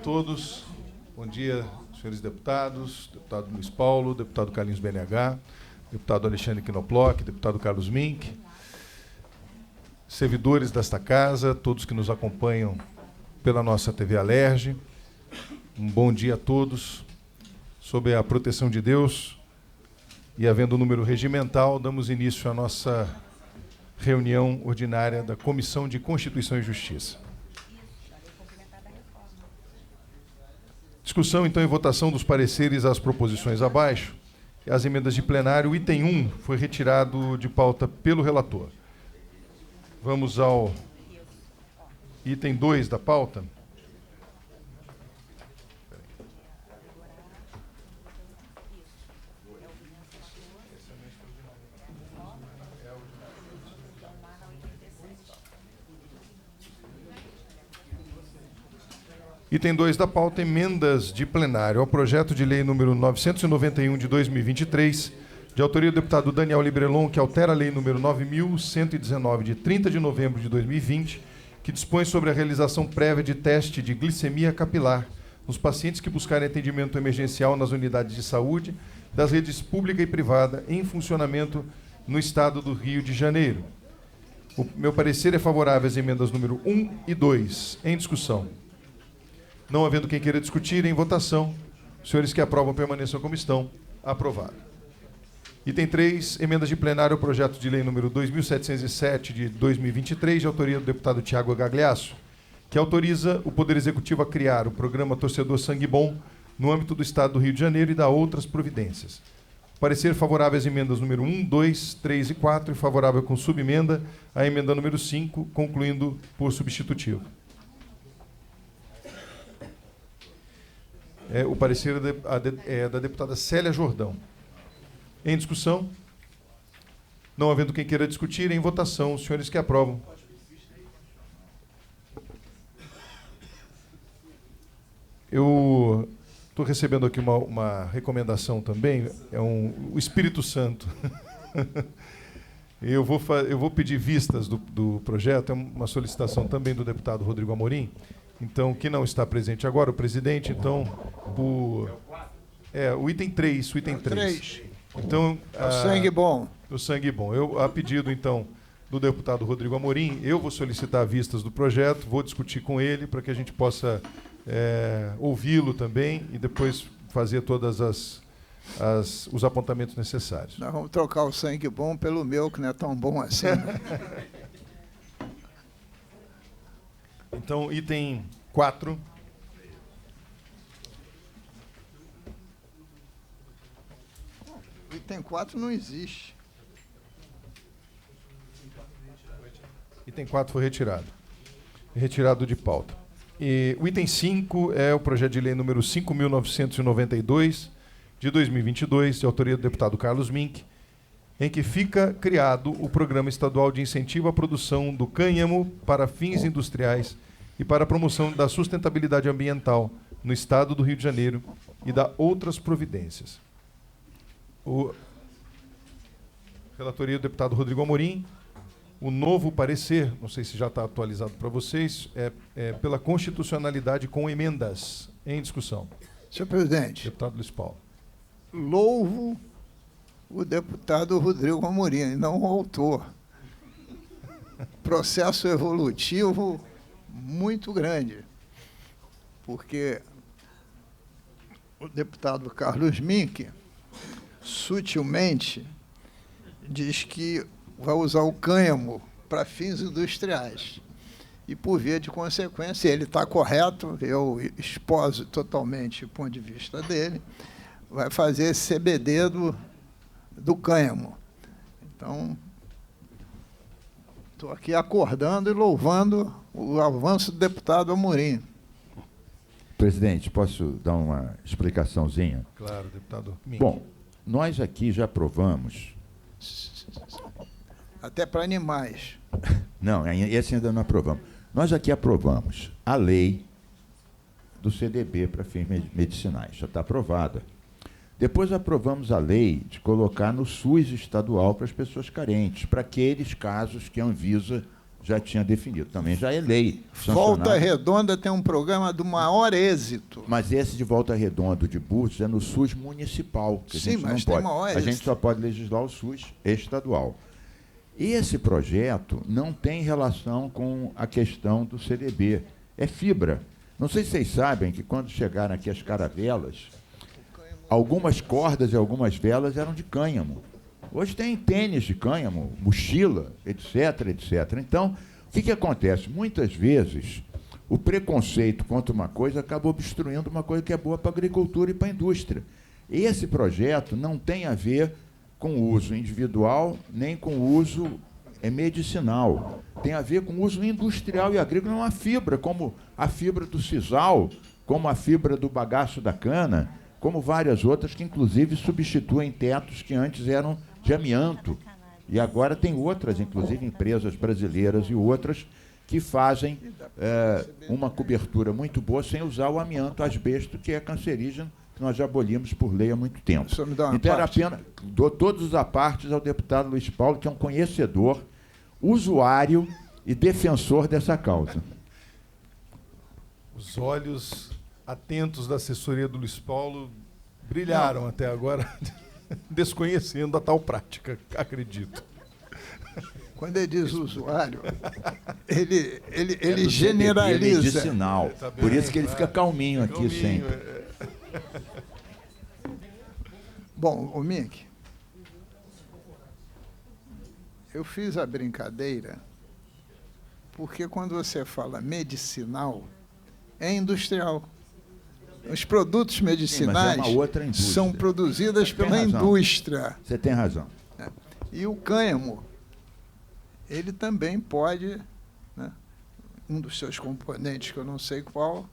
todos. Bom dia, senhores deputados, deputado Luiz Paulo, deputado Carlinhos BNH, deputado Alexandre Knoploch, deputado Carlos Mink, servidores desta casa, todos que nos acompanham pela nossa TV Alerj. Um bom dia a todos. Sob a proteção de Deus e havendo o número regimental, damos início à nossa reunião ordinária da Comissão de Constituição e Justiça. Discussão, então, e votação dos pareceres às proposições abaixo e às emendas de plenário. O item 1 foi retirado de pauta pelo relator. Vamos ao item 2 da pauta. Item 2 da pauta, emendas de plenário ao projeto de lei número 991 de 2023, de autoria do deputado Daniel Librelon, que altera a lei número 9.119 de 30 de novembro de 2020, que dispõe sobre a realização prévia de teste de glicemia capilar nos pacientes que buscarem atendimento emergencial nas unidades de saúde das redes pública e privada em funcionamento no estado do Rio de Janeiro. O meu parecer é favorável às emendas número 1 e 2. Em discussão. Não havendo quem queira discutir, em votação, os senhores que aprovam permaneçam como estão. Aprovado. Item 3, emendas de plenário ao projeto de lei número 2.707 de 2023, de autoria do deputado Tiago Gagliasso, que autoriza o Poder Executivo a criar o programa Torcedor Sangue Bom no âmbito do Estado do Rio de Janeiro e dá outras providências. Parecer favorável às emendas número 1, 2, 3 e 4 e favorável com subemenda à emenda número 5, concluindo por substitutivo. O parecer é da deputada Célia Jordão. Em discussão? Não havendo quem queira discutir, em votação, os senhores que aprovam. Eu estou recebendo aqui uma recomendação também, o Espírito Santo. Eu vou pedir vistas do projeto, é uma solicitação também do deputado Rodrigo Amorim. Então, que não está presente agora, o presidente, então, o item 3, o item 3. Então, o sangue bom. O sangue bom. A pedido, então, do deputado Rodrigo Amorim, eu vou solicitar vistas do projeto, vou discutir com ele para que a gente possa ouvi-lo também e depois fazer todas os apontamentos necessários. Nós vamos trocar o sangue bom pelo meu, que não é tão bom assim. Então, item 4. O item 4 não existe. Item 4 foi retirado. Retirado de pauta. E o item 5 é o projeto de lei número 5.992, de 2022, de autoria do deputado Carlos Mink, em que fica criado o Programa Estadual de Incentivo à Produção do Cânhamo para fins industriais e para a promoção da sustentabilidade ambiental no Estado do Rio de Janeiro e da outras providências. Relatoria do deputado Rodrigo Amorim. O novo parecer, não sei se já está atualizado para vocês, é pela constitucionalidade com emendas. Em discussão. Senhor presidente. Deputado Luiz Paulo. Louvo o deputado Rodrigo Amorim, não o autor. Processo evolutivo muito grande, porque o deputado Carlos Mink sutilmente diz que vai usar o cânhamo para fins industriais. E, por via de consequência, ele está correto, eu esposo totalmente o ponto de vista dele, vai fazer esse CBD do cânhamo. Então, estou aqui acordando e louvando o avanço do deputado Amorim. Presidente, posso dar uma explicaçãozinha? Claro, deputado Mink. Bom, nós aqui já aprovamos... Até para animais. Não, esse ainda não aprovamos. Nós aqui aprovamos a lei do CDB para fins medicinais, já está aprovada. Depois aprovamos a lei de colocar no SUS estadual para as pessoas carentes, para aqueles casos que a Anvisa já tinha definido. Também já é lei. Volta sancionada. Redonda tem um programa do maior êxito. Mas esse de Volta Redonda de Búzios é no SUS municipal. Que Sim, a gente mas não tem pode. maior A êxito. gente só pode legislar o SUS estadual. E esse projeto não tem relação com a questão do CDB. É fibra. Não sei se vocês sabem que quando chegaram aqui as caravelas, algumas cordas e algumas velas eram de cânhamo. Hoje tem tênis de cânhamo, mochila, etc, etc. Então, o que acontece? Muitas vezes, o preconceito contra uma coisa acaba obstruindo uma coisa que é boa para a agricultura e para a indústria. Esse projeto não tem a ver com o uso individual, nem com o uso medicinal. Tem a ver com o uso industrial e agrícola, uma fibra, como a fibra do sisal, como a fibra do bagaço da cana, como várias outras que, inclusive, substituem tetos que antes eram de amianto. E agora tem outras, inclusive empresas brasileiras e outras, que fazem uma cobertura muito boa sem usar o amianto asbesto, que é cancerígeno, que nós já abolimos por lei há muito tempo. Então era apenas, dou todos os apartes ao deputado Luiz Paulo, que é um conhecedor, usuário e defensor dessa causa. Os olhos atentos da assessoria do Luiz Paulo brilharam até agora, desconhecendo a tal prática, acredito. Quando ele diz usuário, ele É generaliza. medicinal. Tá bem, Por isso que ele fica calminho aqui Calminho, sempre. Bom, o Mink, eu fiz a brincadeira porque quando você fala medicinal, é industrial. Os produtos Sim, mas medicinais é uma outra indústria. são produzidos Você tem pela razão. indústria. Você tem razão. E o cânhamo, ele também pode, né, um dos seus componentes, que eu não sei qual,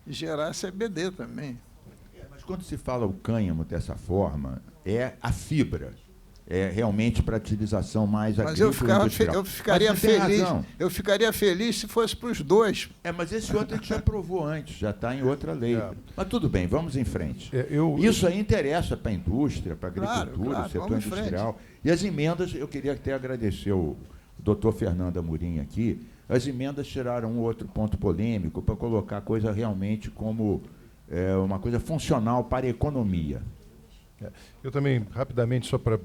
gerar CBD também. Mas quando se fala o cânhamo dessa forma, é a fibra. É realmente para utilização mais Mas agrícola e industrial. eu ficaria Mas você tem feliz. razão. Eu ficaria feliz se fosse para os dois. Mas esse outro a gente já aprovou antes, já está em outra lei. É. Mas tudo bem, vamos em frente. Eu, Isso aí interessa para a indústria, para a agricultura, Claro, o setor vamos em industrial. E as emendas, eu queria até agradecer o doutor Fernando Amorim aqui, as emendas tiraram um outro ponto polêmico para colocar a coisa realmente como uma coisa funcional para a economia. Eu também, rapidamente, só para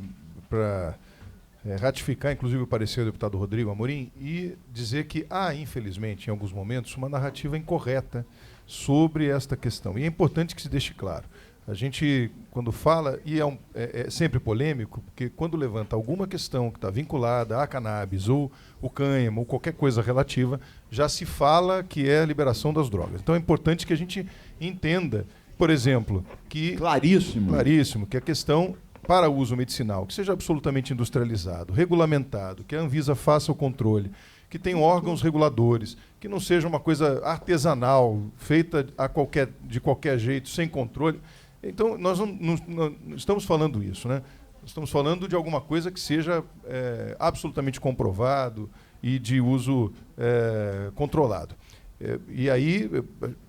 ratificar, inclusive, o parecer do deputado Rodrigo Amorim e dizer que há, infelizmente, em alguns momentos, uma narrativa incorreta sobre esta questão. E é importante que se deixe claro. A gente, quando fala, e é sempre polêmico, porque quando levanta alguma questão que está vinculada à cannabis ou o cânhamo ou qualquer coisa relativa, já se fala que é a liberação das drogas. Então é importante que a gente entenda, por exemplo, que... Claríssimo. Claríssimo, que a questão para uso medicinal, que seja absolutamente industrializado, regulamentado, que a Anvisa faça o controle, que tenha órgãos reguladores, que não seja uma coisa artesanal, feita de qualquer jeito, sem controle. Então, nós não estamos falando isso, né? Nós estamos falando de alguma coisa que seja absolutamente comprovado e de uso controlado. E aí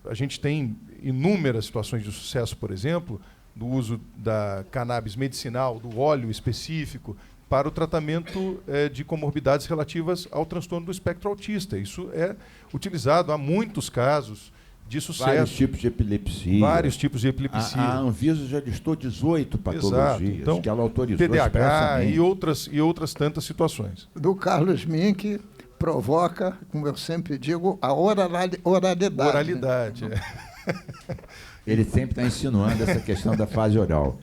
a gente tem inúmeras situações de sucesso, por exemplo, do uso da cannabis medicinal, do óleo específico, para o tratamento de comorbidades relativas ao transtorno do espectro autista. Isso é utilizado há muitos casos de sucesso. Vários tipos de epilepsia. Vários tipos de epilepsia. A Anvisa já listou 18 patologias. Exato. Então, que ela autorizou TDAH expressamente. e outras tantas situações. Do Carlos Mink provoca, como eu sempre digo, a oralidade. Oralidade. Né? Ele sempre está insinuando essa questão da fase oral.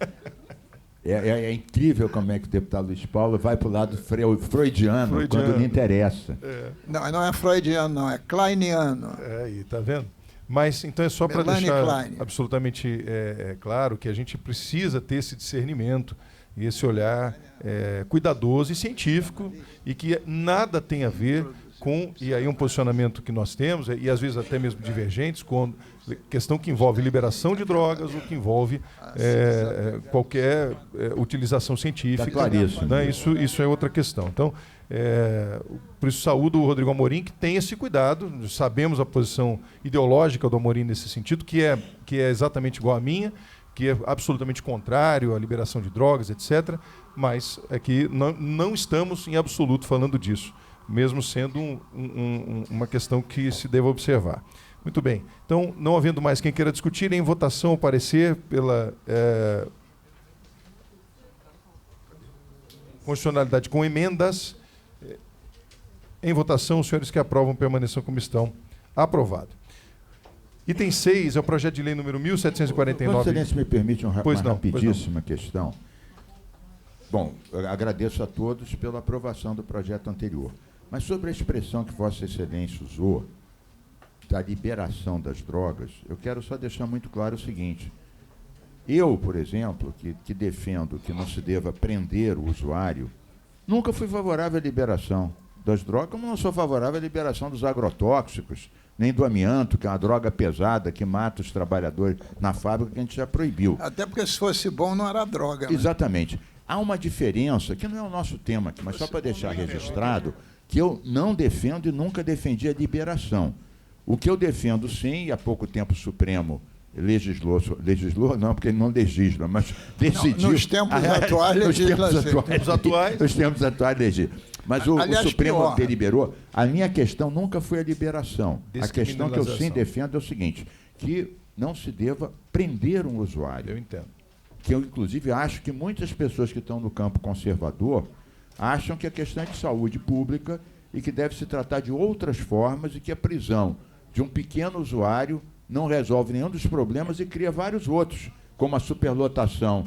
É incrível como é que o deputado Luiz Paulo vai para o lado freudiano quando lhe interessa. Não é freudiano, não, é kleiniano. Aí, tá vendo? Mas, então, é só para deixar Klein. absolutamente claro que a gente precisa ter esse discernimento e esse olhar cuidadoso e científico e que nada tem a ver com, e aí um posicionamento que nós temos, e às vezes até mesmo divergentes, com questão que envolve liberação de drogas ou que envolve qualquer utilização científica. Tá claríssimo. Né? Isso é outra questão. Então, por isso saúdo o Rodrigo Amorim, que tem esse cuidado. Sabemos a posição ideológica do Amorim nesse sentido, que é exatamente igual à minha, que é absolutamente contrário à liberação de drogas, etc. Mas é que não estamos em absoluto falando disso. mesmo sendo uma questão que se deva observar. Muito bem. Então, não havendo mais quem queira discutir, em votação o parecer pela constitucionalidade com emendas. Em votação, os senhores que aprovam permaneçam como estão. Aprovado. Item 6 é o projeto de lei número 1749. Vossa Excelência, me permite uma não, rapidíssima questão. Bom, eu agradeço a todos pela aprovação do projeto anterior. Mas sobre a expressão que Vossa Excelência usou, da liberação das drogas, eu quero só deixar muito claro o seguinte. Eu, por exemplo, que defendo que não se deva prender o usuário, nunca fui favorável à liberação das drogas, como não sou favorável à liberação dos agrotóxicos, nem do amianto, que é uma droga pesada que mata os trabalhadores na fábrica, que a gente já proibiu. Até porque se fosse bom não era droga. Né? Exatamente. Há uma diferença, que não é o nosso tema aqui, mas só para deixar registrado, que eu não defendo e nunca defendi a liberação. O que eu defendo, sim, e há pouco tempo o Supremo legislou não, porque ele não legisla, mas decidiu... Nos tempos atuais, legisla. Nos tempos atuais, legisla. Mas o Supremo pior. deliberou. A minha questão nunca foi a liberação. A questão que eu sim defendo é o seguinte, que não se deva prender um usuário. Eu entendo. Que eu, inclusive, acho que muitas pessoas que estão no campo conservador acham que a questão é de saúde pública e que deve se tratar de outras formas e que a prisão de um pequeno usuário não resolve nenhum dos problemas e cria vários outros, como a superlotação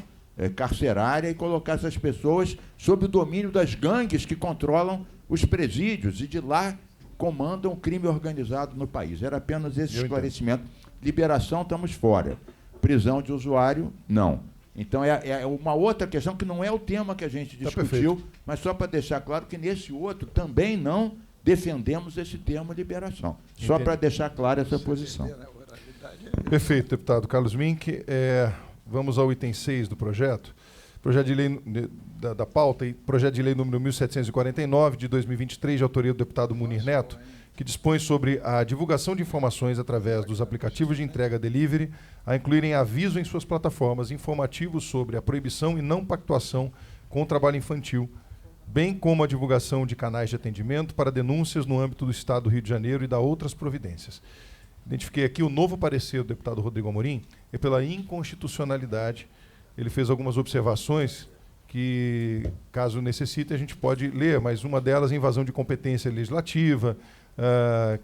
carcerária e colocar essas pessoas sob o domínio das gangues que controlam os presídios e de lá comandam o crime organizado no país. Era apenas esse esclarecimento. Liberação, estamos fora. Prisão de usuário, não. Então, é uma outra questão que não é o tema que a gente discutiu, mas só para deixar claro que nesse outro também não defendemos esse termo liberação. Só para deixar clara essa posição. Perfeito, deputado Carlos Mink. Vamos ao item 6 do projeto. Projeto de lei da pauta, e projeto de lei número 1749, de 2023, de autoria do deputado Munir Neto, que dispõe sobre a divulgação de informações através dos aplicativos de entrega delivery, a incluírem aviso em suas plataformas informativos sobre a proibição e não pactuação com o trabalho infantil, bem como a divulgação de canais de atendimento para denúncias no âmbito do Estado do Rio de Janeiro e da outras providências. Identifiquei aqui o novo parecer do deputado Rodrigo Amorim, e pela inconstitucionalidade, ele fez algumas observações que, caso necessite, a gente pode ler, mas uma delas é invasão de competência legislativa,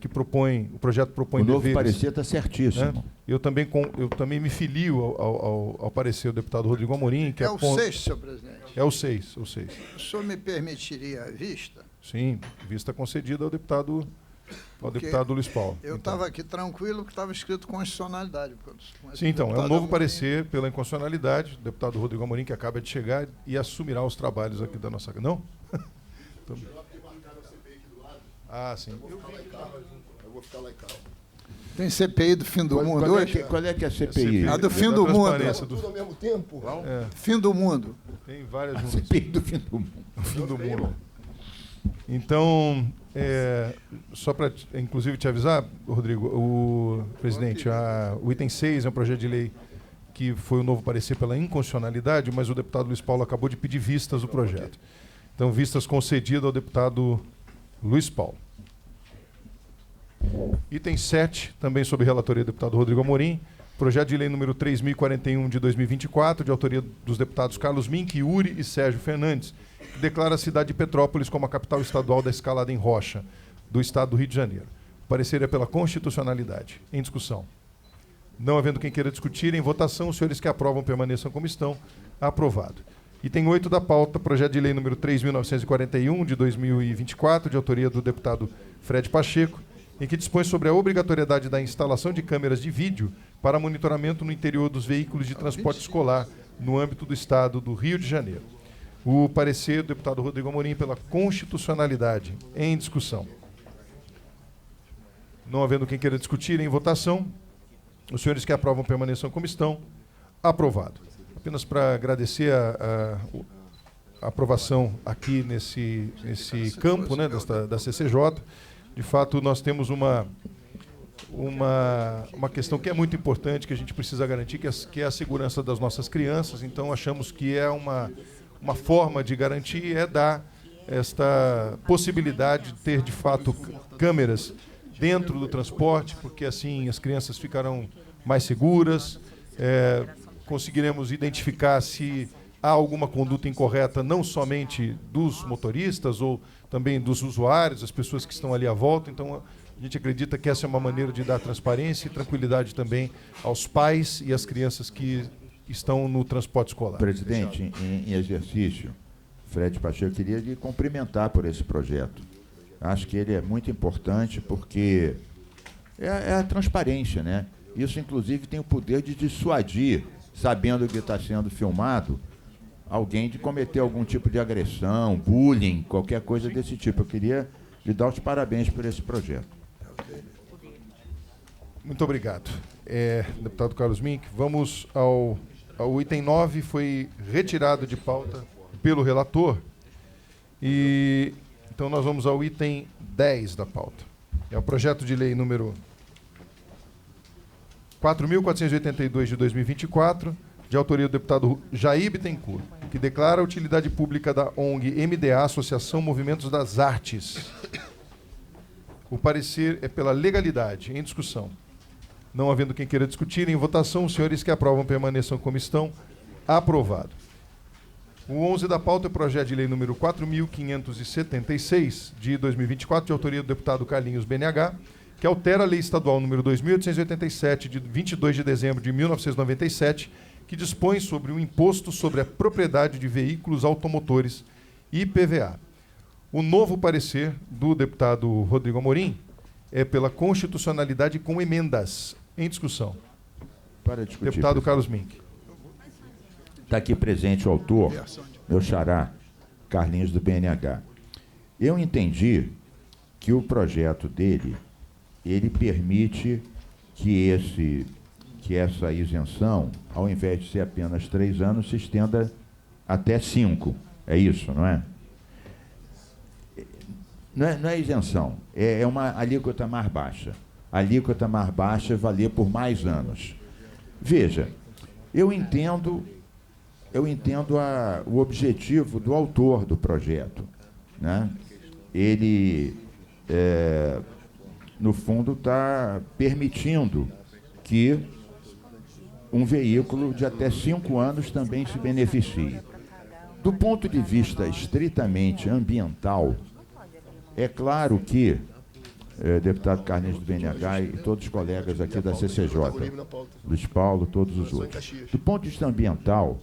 que o projeto propõe deveres. O novo parecer está certíssimo. Né? Eu também me filio ao parecer do deputado Rodrigo Amorim. Que é o 6, senhor presidente. É o 6. O senhor me permitiria a vista? Sim, vista concedida ao deputado Luiz Paulo. Eu estava aqui tranquilo que estava escrito constitucionalidade. Sim, então, é um novo parecer pela inconstitucionalidade, o deputado Rodrigo Amorim, que acaba de chegar e assumirá os trabalhos aqui da nossa... Não? Então... Ah, sim. Eu vou ficar lá em casa. Tem CPI do fim do mundo hoje? Qual é que é a CPI? A do fim do mundo. Tudo ao mesmo tempo? Fim do mundo. Tem várias juntas. CPI do fim do mundo. Fim do mundo. Então, só para, inclusive, te avisar, Rodrigo, o presidente, o item 6 é um projeto de lei que foi o novo parecer pela inconstitucionalidade, mas o deputado Luiz Paulo acabou de pedir vistas do projeto. Então, vistas concedidas ao deputado Luiz Paulo. Item 7, também sob relatoria do deputado Rodrigo Amorim, projeto de lei número 3041 de 2024, de autoria dos deputados Carlos Mink, Yuri e Sérgio Fernandes, que declara a cidade de Petrópolis como a capital estadual da escalada em rocha do estado do Rio de Janeiro. O parecer é pela constitucionalidade. Em discussão. Não havendo quem queira discutir, em votação, os senhores que aprovam permaneçam como estão. Aprovado. Item 8 da pauta, projeto de lei número 3.941, de 2024, de autoria do deputado Fred Pacheco, em que dispõe sobre a obrigatoriedade da instalação de câmeras de vídeo para monitoramento no interior dos veículos de transporte escolar no âmbito do estado do Rio de Janeiro. O parecer do deputado Rodrigo Amorim pela constitucionalidade. Em discussão. Não havendo quem queira discutir, em votação, os senhores que aprovam permaneçam como estão. Aprovado. Apenas para agradecer a aprovação aqui nesse campo, né, da CCJ. De fato, nós temos uma questão que é muito importante, que a gente precisa garantir, que é a segurança das nossas crianças. Então, achamos que é uma forma de garantir, dar esta possibilidade de ter, de fato, câmeras dentro do transporte, porque assim as crianças ficarão mais seguras, conseguiremos identificar se há alguma conduta incorreta, não somente dos motoristas ou também dos usuários, as pessoas que estão ali à volta. Então, a gente acredita que essa é uma maneira de dar transparência e tranquilidade também aos pais e às crianças que estão no transporte escolar. Presidente, em exercício, Fred Pacheco, queria lhe cumprimentar por esse projeto. Acho que ele é muito importante porque é a transparência, né? Isso, inclusive, tem o poder de dissuadir, sabendo que está sendo filmado, alguém de cometer algum tipo de agressão, bullying, qualquer coisa desse tipo. Eu queria lhe dar os parabéns por esse projeto. Muito obrigado. Deputado Carlos Mink, vamos ao item 9, foi retirado de pauta pelo relator. E então nós vamos ao item 10 da pauta. É o projeto de lei número 4.482 de 2024, de autoria do deputado Jair Bittencourt, que declara a utilidade pública da ONG MDA, Associação Movimentos das Artes. O parecer é pela legalidade. Em discussão. Não havendo quem queira discutir, em votação, os senhores que aprovam permaneçam como estão. Aprovado. O 11 da pauta é o projeto de lei número 4.576, de 2024, de autoria do deputado Carlinhos BNH, que altera a lei estadual número 2.887, de 22 de dezembro de 1997, que dispõe sobre o imposto sobre a propriedade de veículos automotores, IPVA. O novo parecer do deputado Rodrigo Amorim é pela constitucionalidade com emendas. Em discussão. Para discutir, deputado Carlos Mink. Está aqui presente o autor, meu xará, Carlinhos do BNH. Eu entendi que o projeto dele, ele permite que essa isenção, ao invés de ser apenas 3 anos, se estenda até 5. É isso, não é? Não é isenção, é uma alíquota mais baixa. A alíquota mais baixa é valer por mais anos. Veja, eu entendo o objetivo do autor do projeto, né? Ele, no fundo, está permitindo que um veículo de até 5 anos também se beneficie. Do ponto de vista estritamente ambiental, é claro que, deputado Carlinhos do BNH e todos os colegas aqui da CCJ, Luiz Paulo, todos os outros, do ponto de vista ambiental,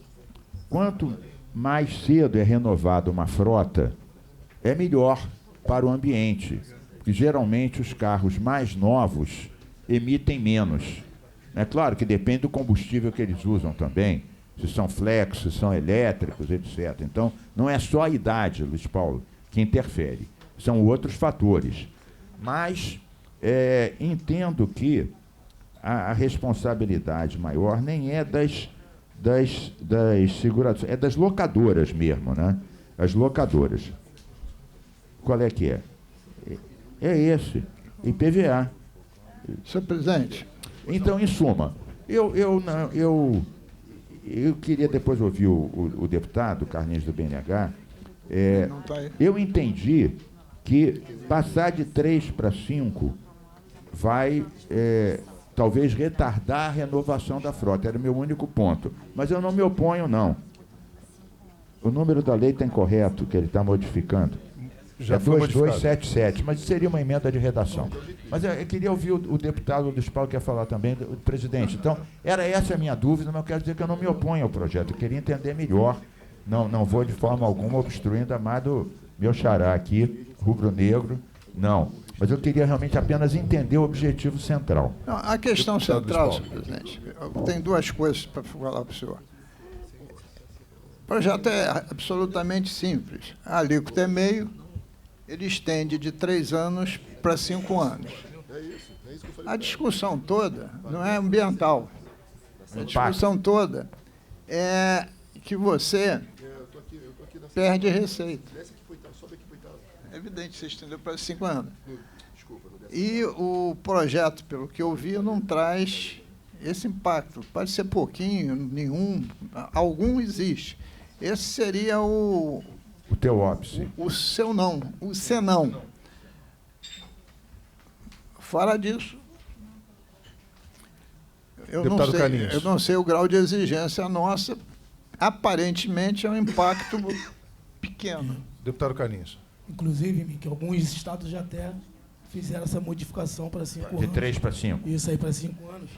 quanto mais cedo é renovada uma frota, é melhor para o ambiente, porque geralmente os carros mais novos emitem menos. É claro que depende do combustível que eles usam também, se são flex, se são elétricos, etc. Então, não é só a idade, Luiz Paulo, que interfere, são outros fatores. Mas entendo que a responsabilidade maior nem é das seguradoras, é das locadoras mesmo, né? As locadoras. Qual é que é? É esse, IPVA. Senhor presidente. Então, em suma, eu queria depois ouvir o deputado Carlinhos do BNH. Eu entendi que passar de 3 para 5 vai talvez retardar a renovação da frota. Era o meu único ponto. Mas eu não me oponho, não. O número da lei está incorreto, que ele está modificando. Já foi 2277, mas seria uma emenda de redação. Mas eu queria ouvir o deputado Luiz Paulo, que ia falar também, o presidente. Então, era essa a minha dúvida, mas eu quero dizer que eu não me oponho ao projeto. Eu queria entender melhor. Não vou de forma alguma obstruir, ainda mais do meu xará aqui, rubro-negro. Não. Mas eu queria realmente apenas entender o objetivo central. Não, a questão central, senhor presidente, tem 2 coisas para falar para o senhor. O projeto é absolutamente simples. A alíquota é meio, ele estende de 3 anos para 5 anos. A discussão toda não é ambiental. A discussão toda é que você perde receita. É evidente que você estendeu para 5 anos. E o projeto, pelo que eu vi, não traz esse impacto. Pode ser pouquinho, nenhum, algum existe. Esse seria o O teu óbice. O seu não, o senão. Fora disso, Deputado Calixto. eu não sei o grau de exigência nossa. Aparentemente é um impacto pequeno. Deputado Calixto. Inclusive, que alguns estados já até fizeram essa modificação para 5 anos. De 3 para 5. Isso aí, para 5 anos.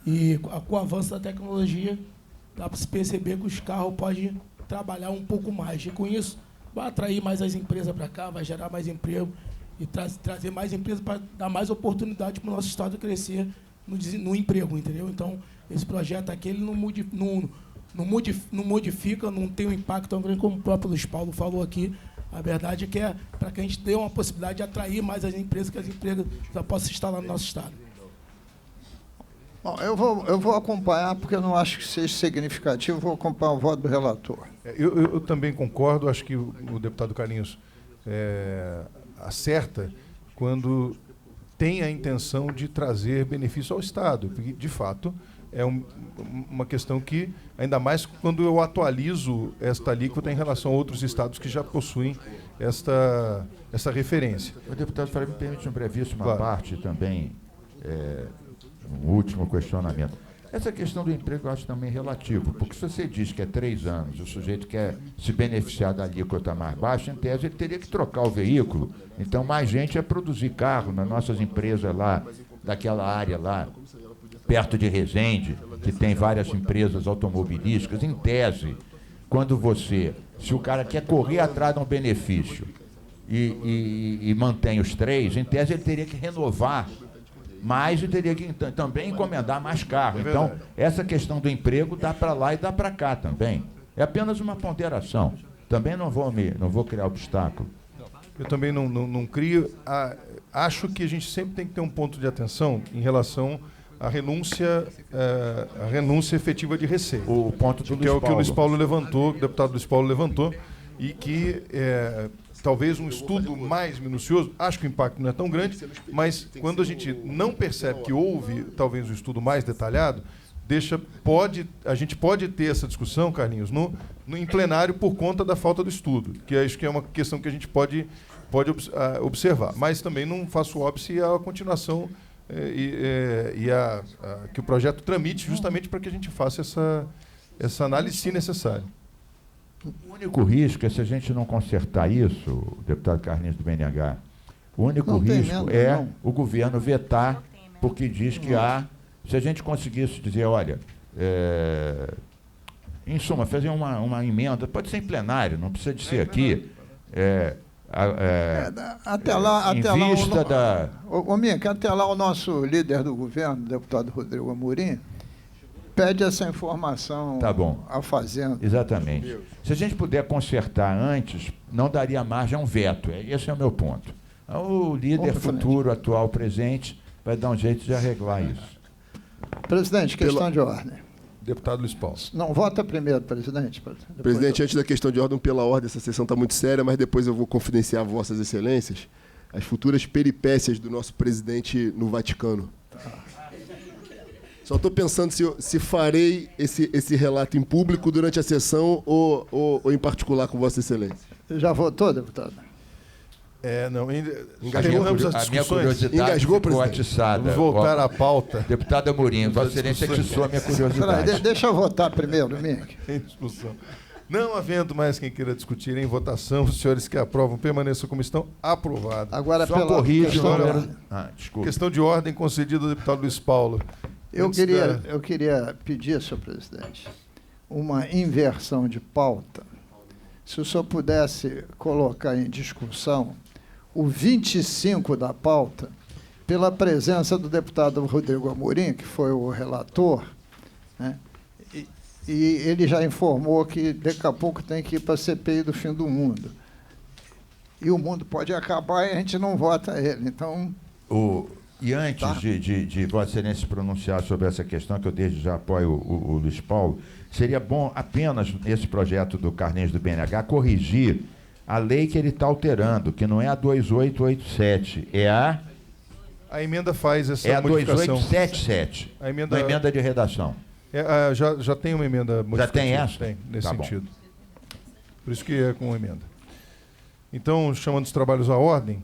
E com o avanço da tecnologia, dá para se perceber que os carros podem trabalhar um pouco mais. E com isso, vai atrair mais as empresas para cá, vai gerar mais emprego e trazer mais empresas para dar mais oportunidade para o nosso estado crescer no emprego, entendeu? Então, esse projeto aqui, ele não modifica, não tem um impacto tão grande como o próprio Luiz Paulo falou aqui. A verdade é que é para que a gente tenha uma possibilidade de atrair mais as empresas, que as empresas já possam instalar no nosso estado. Bom, eu vou acompanhar, porque eu não acho que seja significativo, vou acompanhar o voto do relator. Eu também concordo, acho que o deputado Calixto acerta quando tem a intenção de trazer benefício ao Estado, porque, de fato, é uma questão que, ainda mais quando eu atualizo esta alíquota em relação a outros estados que já possuem essa referência. O deputado Fábio, me permite um brevíssimo Claro. parte também, um último questionamento. Essa questão do emprego eu acho também relativo, porque se você diz que é 3 anos, o sujeito quer se beneficiar da alíquota mais baixa, em tese ele teria que trocar o veículo. Então mais gente ia produzir carro nas nossas empresas lá, daquela área lá, perto de Resende, que tem várias empresas automobilísticas. Em tese, se o cara quer correr atrás de um benefício e mantém os 3, em tese ele teria que renovar mais e teria que também encomendar mais carro. Então, essa questão do emprego dá para lá e dá para cá também. É apenas uma ponderação. Também não vou criar obstáculo. Eu também não crio. Acho que a gente sempre tem que ter um ponto de atenção em relação à renúncia efetiva de receita. O ponto do Que é o que o Luiz Paulo levantou, que o deputado Luiz Paulo levantou, e que talvez um estudo mais minucioso, acho que o impacto não é tão grande, mas quando a gente não percebe que houve talvez um estudo mais detalhado, a gente pode ter essa discussão, Carlinhos, em plenário por conta da falta do estudo, que acho que é uma questão que a gente pode observar. Mas também não faço óbice à continuação que o projeto tramite justamente para que a gente faça essa análise, se necessário. O único risco é se a gente não consertar isso, deputado Carlinhos do BNH, o único Não tem risco emenda, é não. o governo vetar, porque diz que se a gente conseguisse dizer, olha, em suma, fazer uma emenda, pode ser em plenário, não precisa de ser aqui, Até lá, até lá o nosso líder do governo, o deputado Rodrigo Amorim, pede essa informação Tá bom. à Fazenda. Exatamente. Se a gente puder consertar antes, não daria margem a um veto. Esse é o meu ponto. O líder Vamos pra frente. futuro, atual, presente, vai dar um jeito de arreglar isso. Presidente, questão de ordem. Deputado Luiz Paulo. Não, vota primeiro, presidente. Depois Presidente, antes da questão de ordem, pela ordem, essa sessão está muito séria, mas depois eu vou confidenciar a Vossas Excelências as futuras peripécias do nosso presidente no Vaticano. Só estou pensando se farei esse relato em público durante a sessão ou em particular com Vossa Excelência. Já votou, deputado? Não, Engasgou? retomamos as A minha discussões. curiosidade Engasgou, ficou presidente? atiçada. Vamos voltar à pauta. Deputado Amorim, Vossa Excelência atiçou a minha curiosidade. Deixa eu votar primeiro, Mink. Em discussão. Não havendo mais quem queira discutir em votação, os senhores que aprovam permaneçam como estão, aprovado. Agora, Só pela corrige o questão de número... ordem. Desculpa. Questão de ordem concedida ao deputado Luiz Paulo. Eu Antes queria pedir, senhor presidente, uma inversão de pauta. Se o senhor pudesse colocar em discussão o 25 da pauta, pela presença do deputado Rodrigo Amorim, que foi o relator, né? E ele já informou que daqui a pouco tem que ir para a CPI do fim do mundo. E o mundo pode acabar e a gente não vota ele. Então, E antes Tá. de Vossa Excelência se pronunciar sobre essa questão, que eu desde já apoio o Luiz Paulo, seria bom apenas nesse projeto do Carlinhos do BNH corrigir a lei que ele está alterando, que não é a 2887, é a emenda faz essa modificação. 2877, A emenda- a emenda de redação. Já tem uma emenda modificativa. tem essa? Tem, nesse Tá bom. sentido. Por isso que é com emenda. Então, chamando os trabalhos à ordem,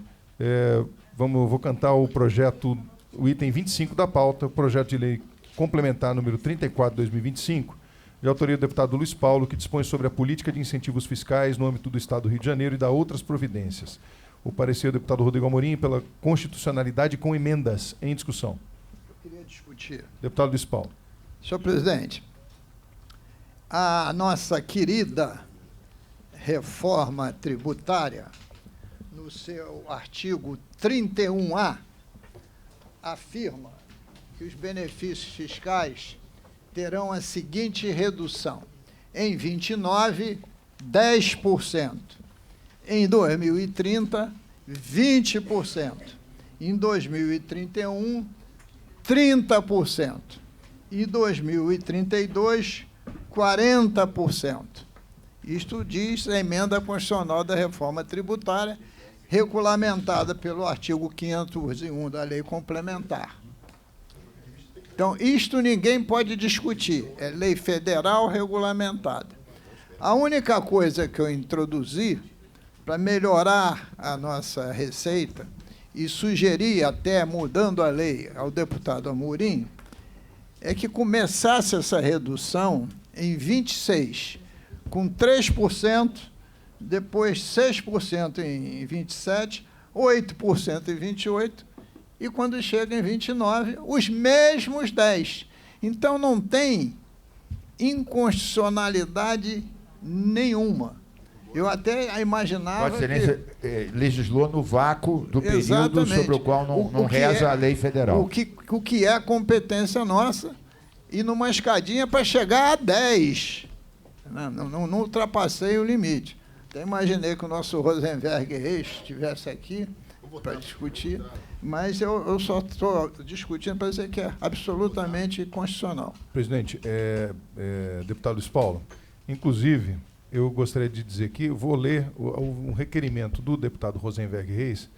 vou cantar o projeto, o item 25 da pauta, o projeto de lei complementar número 34 de 2025, de autoria do deputado Luiz Paulo, que dispõe sobre a política de incentivos fiscais no âmbito do Estado do Rio de Janeiro e da outras providências. O parecer do deputado Rodrigo Amorim pela constitucionalidade com emendas em discussão. Eu queria discutir. Deputado Luiz Paulo. Senhor presidente, a nossa querida reforma tributária, no seu artigo 31A, afirma que os benefícios fiscais terão a seguinte redução: em 29, 10%; em 2030, 20%; em 2031, 30%; em 2032, 40%. Isto diz a emenda constitucional da reforma tributária, regulamentada pelo artigo 501 da lei complementar. Então, isto ninguém pode discutir, é lei federal regulamentada. A única coisa que eu introduzi para melhorar a nossa receita, e sugeri até, mudando a lei ao deputado Amorim, é que começasse essa redução em 26, com 3%, depois 6% em 27, 8% em 28, e quando chega em 29, os mesmos 10. Então, não tem inconstitucionalidade nenhuma. Eu até imaginava Vossa Excelência legislou no vácuo do período Exatamente. sobre o qual não reza a lei federal. O que é competência nossa, e numa escadinha para chegar a 10. Não ultrapassei o limite. Até imaginei que o nosso Rosenberg Reis estivesse aqui para discutir, mas eu só estou discutindo para dizer que é absolutamente constitucional. Presidente, deputado Luiz Paulo, inclusive, eu gostaria de dizer que eu vou ler um requerimento do deputado Rosenberg Reis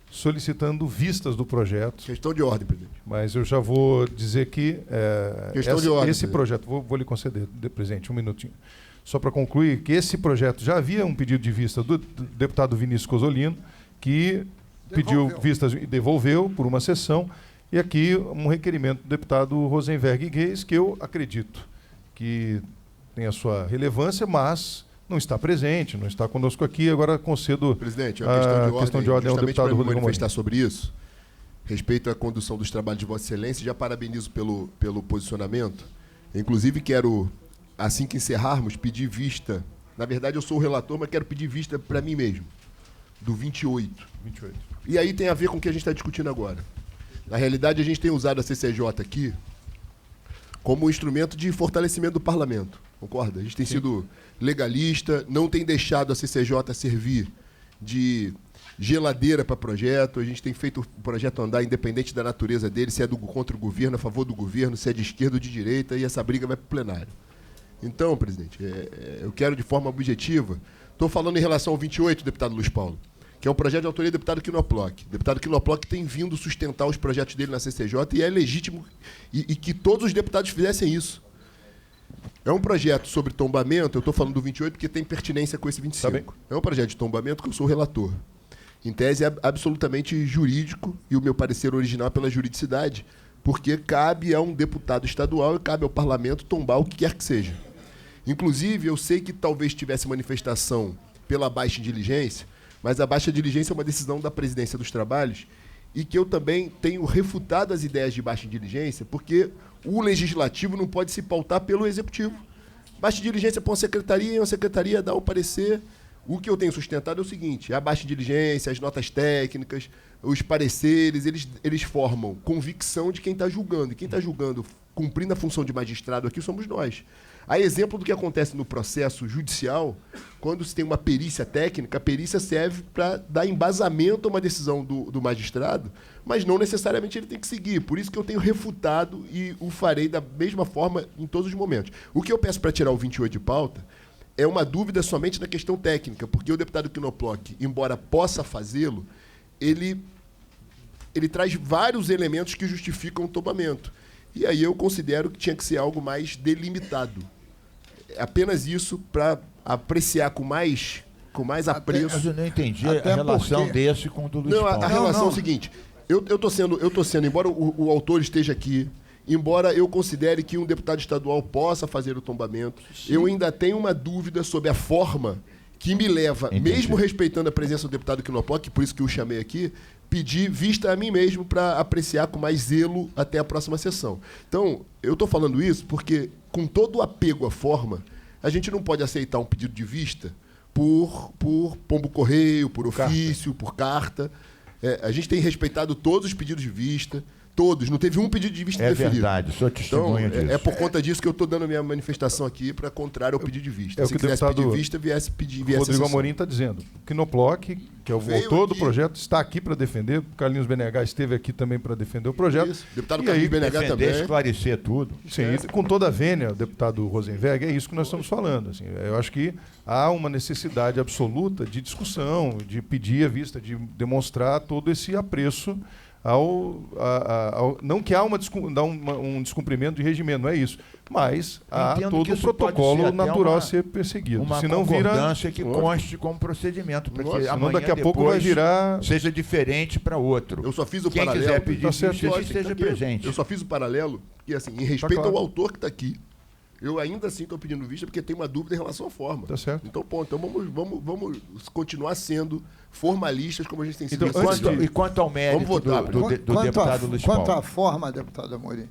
solicitando vistas do projeto. Questão de ordem, presidente. Mas eu já vou dizer que Questão de ordem, esse projeto, vou lhe conceder, presidente, um minutinho, só para concluir, que esse projeto já havia um pedido de vista do deputado Vinícius Cosolino, que pediu vistas e devolveu por uma sessão, e aqui um requerimento do deputado Rosenberg Reis, que eu acredito que tem a sua relevância, mas não está presente, não está conosco aqui. Agora concedo presidente, a questão de ordem ao deputado para Rodrigo manifestar Amorim. sobre isso, respeito à condução dos trabalhos de Vossa Excelência, já parabenizo pelo posicionamento. Inclusive, quero, assim que encerrarmos, pedir vista. Na verdade, eu sou o relator, mas quero pedir vista para mim mesmo, do 28. 28. E aí tem a ver com o que a gente está discutindo agora. Na realidade, a gente tem usado a CCJ aqui como um instrumento de fortalecimento do parlamento. Concorda? A gente tem sido legalista, não tem deixado a CCJ servir de geladeira para projeto. A gente tem feito o projeto andar independente da natureza dele, se é contra o governo, a favor do governo, se é de esquerda ou de direita, e essa briga vai para o plenário. Então, presidente, eu quero de forma objetiva, estou falando em relação ao 28, deputado Luiz Paulo, que é um projeto de autoria do deputado Quinoploc. O deputado Quinoploc tem vindo sustentar os projetos dele na CCJ e é legítimo e que todos os deputados fizessem isso. É um projeto sobre tombamento, eu estou falando do 28 porque tem pertinência com esse 25. Tá bem. É um projeto de tombamento que eu sou relator. Em tese é absolutamente jurídico e o meu parecer original é pela juridicidade, porque cabe a um deputado estadual e cabe ao parlamento tombar o que quer que seja. Inclusive, eu sei que talvez tivesse manifestação pela baixa diligência, mas a baixa diligência é uma decisão da presidência dos trabalhos e que eu também tenho refutado as ideias de baixa diligência, porque o legislativo não pode se pautar pelo executivo. Baixa diligência para uma secretaria e uma secretaria dá o parecer. O que eu tenho sustentado é o seguinte: a baixa diligência, as notas técnicas, os pareceres, eles formam convicção de quem está julgando. E quem está julgando, cumprindo a função de magistrado aqui, somos nós. A exemplo do que acontece no processo judicial, quando se tem uma perícia técnica, a perícia serve para dar embasamento a uma decisão do magistrado, mas não necessariamente ele tem que seguir. Por isso que eu tenho refutado e o farei da mesma forma em todos os momentos. O que eu peço para tirar o 28 de pauta é uma dúvida somente na questão técnica, porque o deputado Quinoploc, embora possa fazê-lo, ele traz vários elementos que justificam o tombamento. E aí eu considero que tinha que ser algo mais delimitado. Apenas isso para apreciar com mais com mais apreço. Mas eu não entendi Até a relação porque- desse com o do Luiz Não, Paulo. a relação é o seguinte, eu tô sendo, embora o autor esteja aqui, embora eu considere que um deputado estadual possa fazer o tombamento, eu ainda tenho uma dúvida sobre a forma que me leva, Entendi. mesmo respeitando a presença do deputado Quinopó, que por isso que eu chamei aqui, pedir vista a mim mesmo para apreciar com mais zelo até a próxima sessão. Então, eu estou falando isso porque, com todo o apego à forma, a gente não pode aceitar um pedido de vista por pombo-correio, por ofício, por carta. A gente tem respeitado todos os pedidos de vista, todos. Não teve um pedido de vista É deferido. verdade, sou Então, testemunha disso. é por conta disso que eu estou dando a minha manifestação aqui para contrário ao pedido de vista. É o Se que o quisesse deputado pedir vista, viesse Rodrigo a sessão. Amorim está dizendo. O Quinoploc, que é o Veio autor do aqui. projeto, está aqui para defender. O Carlinhos BNH esteve aqui também para defender o projeto. Isso. Deputado E Carlinhos aí, BNH Defender, também. esclarecer tudo. Sim, e com toda a vênia, deputado Rosenberg, é isso que nós estamos falando. Assim, eu acho que há uma necessidade absoluta de discussão, de pedir a vista, de demonstrar todo esse apreço não que há um descumprimento de regimento, não é isso, mas há Entendo todo que um isso pode protocolo ser até natural uma- a ser perseguido. Uma Senão vira, concordância que conste como procedimento, para que senão amanhã daqui a pouco depois vai virar. seja diferente para outro. Eu só fiz o Quem paralelo. quiser pedir Tá certo. vista, que esteja Tá aqui. presente. Eu só fiz o paralelo e, assim, em respeito claro. ao autor que está aqui, eu ainda assim estou pedindo vista porque tenho uma dúvida em relação à forma. Tá certo. Então, ponto. Então, vamos continuar sendo formalistas como a gente tem sido. Então, nessa antes sessão. E quanto ao mérito Vamos votar, do Quanto deputado Luiz quanto Paulo? à forma, deputado Amorim,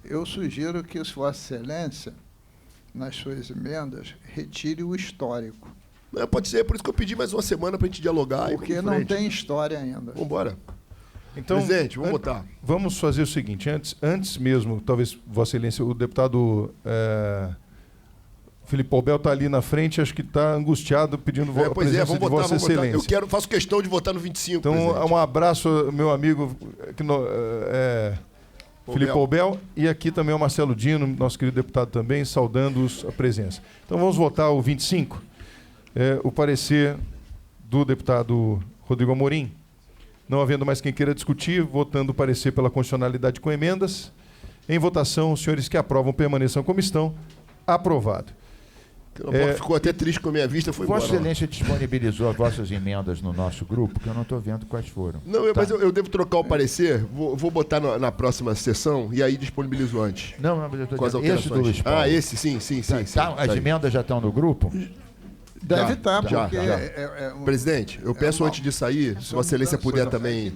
eu sugiro que Vossa Excelência, nas suas emendas, retire o histórico, Pode ser, por isso que eu pedi mais uma semana para a gente dialogar. porque não tem história ainda. Vamos embora. Então, Presidente, vamos votar. Vamos fazer o seguinte, antes mesmo, talvez Vossa Excelência, o deputado Felipe Paubel está ali na frente, acho que está angustiado pedindo a Pois presença vamos de votar, Vossa vamos votar. Excelência. Eu faço questão de votar no 25, Então, presidente. um abraço, meu amigo Felipe Paubel, e aqui também o Marcelo Dino, nosso querido deputado também, saudando-os a presença. Então vamos votar o 25, o parecer do deputado Rodrigo Amorim. Não havendo mais quem queira discutir, votando o parecer pela constitucionalidade com emendas. Em votação, os senhores que aprovam permaneçam como estão. Aprovado. Ficou até triste com a minha vista, foi Vossa embora. Excelência disponibilizou as vossas emendas no nosso grupo, que eu não estou vendo quais foram. Não, mas eu devo trocar o parecer, vou botar na próxima sessão e aí disponibilizo antes. Não, mas eu estou Com as dizendo, esse do alterações. Luiz Paulo. Esse, sim. Tá, as Tá aí. emendas já estão no grupo? Deve estar, já, porque... já. Presidente, eu peço antes de sair, se Vossa Excelência puder também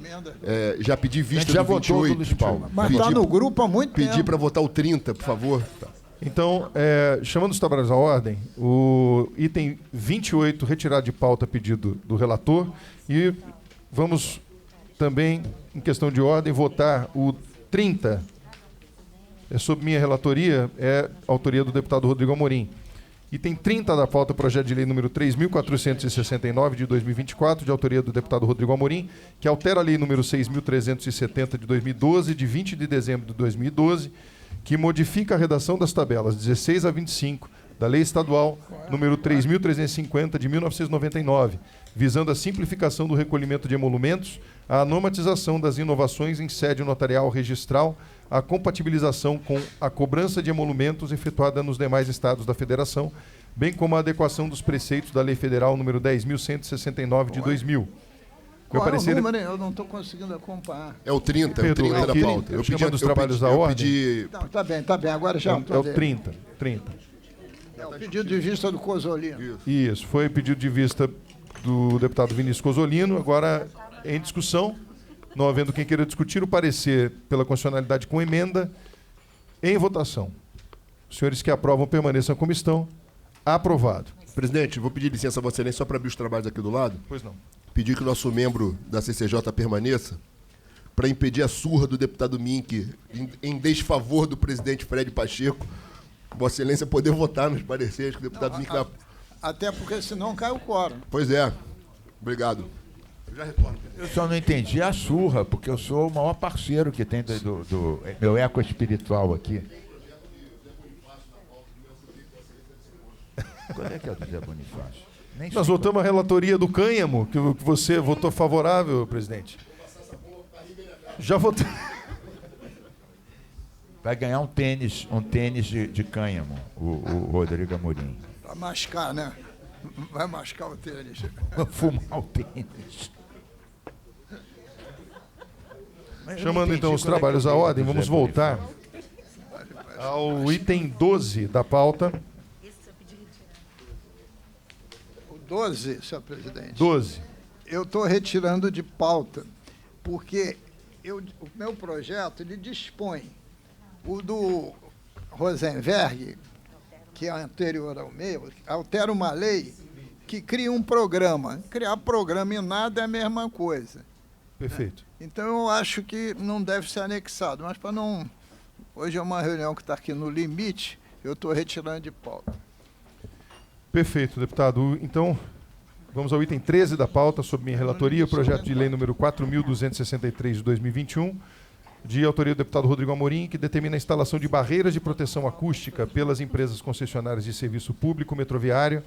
já pedir A vista gente já do votou 28. do Luiz Paulo. Mas está no grupo há muito Pedir tempo. para votar o 30, por favor. Então, chamando os trabalhos à ordem, o item 28, retirado de pauta, pedido do relator, e vamos também, em questão de ordem, votar o 30, sob minha relatoria, autoria do deputado Rodrigo Amorim. Item 30 da pauta, projeto de lei número 3.469, de 2024, de autoria do deputado Rodrigo Amorim, que altera a lei número 6.370, de 2012, de 20 de dezembro de 2012, que modifica a redação das tabelas 16 a 25 da Lei Estadual número 3.350, de 1999, visando a simplificação do recolhimento de emolumentos, a normatização das inovações em sede notarial registral, a compatibilização com a cobrança de emolumentos efetuada nos demais estados da Federação, bem como a adequação dos preceitos da Lei Federal número 10.169, de 2000. Qual é o parecer- número? Eu não estou conseguindo acompanhar. É o 30, Pedro, o 30 da aqui, pauta. chamando os trabalhos da ordem. pedi... Não, tá bem, agora já. É o 30. É o pedido de vista do Cosolino. Isso, foi pedido de vista do deputado Vinícius Cosolino, agora em discussão, não havendo quem queira discutir, o parecer pela constitucionalidade com emenda, em votação. Os senhores que aprovam permaneçam como estão. Aprovado. Presidente, vou pedir licença a Vossa Excelência só para abrir os trabalhos aqui do lado. Pois não. Pedir que o nosso membro da CCJ permaneça para impedir a surra do deputado Mink em desfavor do presidente Fred Pacheco. Vossa Excelência poder votar nos pareceres que o deputado Mink vai... Até porque senão cai o quórum. Pois é. Obrigado. Eu já retorno. Eu só não entendi a surra, porque eu sou o maior parceiro que tem do meu eco espiritual aqui. Qual é que é o do Zé Bonifácio? Nem Nós sei votamos a relatoria do Cânhamo, que você votou favorável, presidente. Já votei. Vai ganhar um tênis de cânhamo, o Rodrigo Amorim. Para mascar, né? Vai mascar o tênis. Fumar o tênis. Mas eu Chamando não então entendi os qual é trabalhos que é à o ordem, José vamos Bonifácio. voltar ao item 12 da pauta. O 12, senhor presidente. 12. Eu estou retirando de pauta, porque o meu projeto ele dispõe, o do Rosenberg, que é anterior ao meu, altera uma lei que cria um programa. Criar programa em nada é a mesma coisa. Perfeito. Então, eu acho que não deve ser anexado, mas para não... Hoje é uma reunião que está aqui no limite, eu estou retirando de pauta. Perfeito, deputado. Então, vamos ao item 13 da pauta, sob minha relatoria, o projeto de lei número 4.263 de 2021, de autoria do deputado Rodrigo Amorim, que determina a instalação de barreiras de proteção acústica pelas empresas concessionárias de serviço público metroviário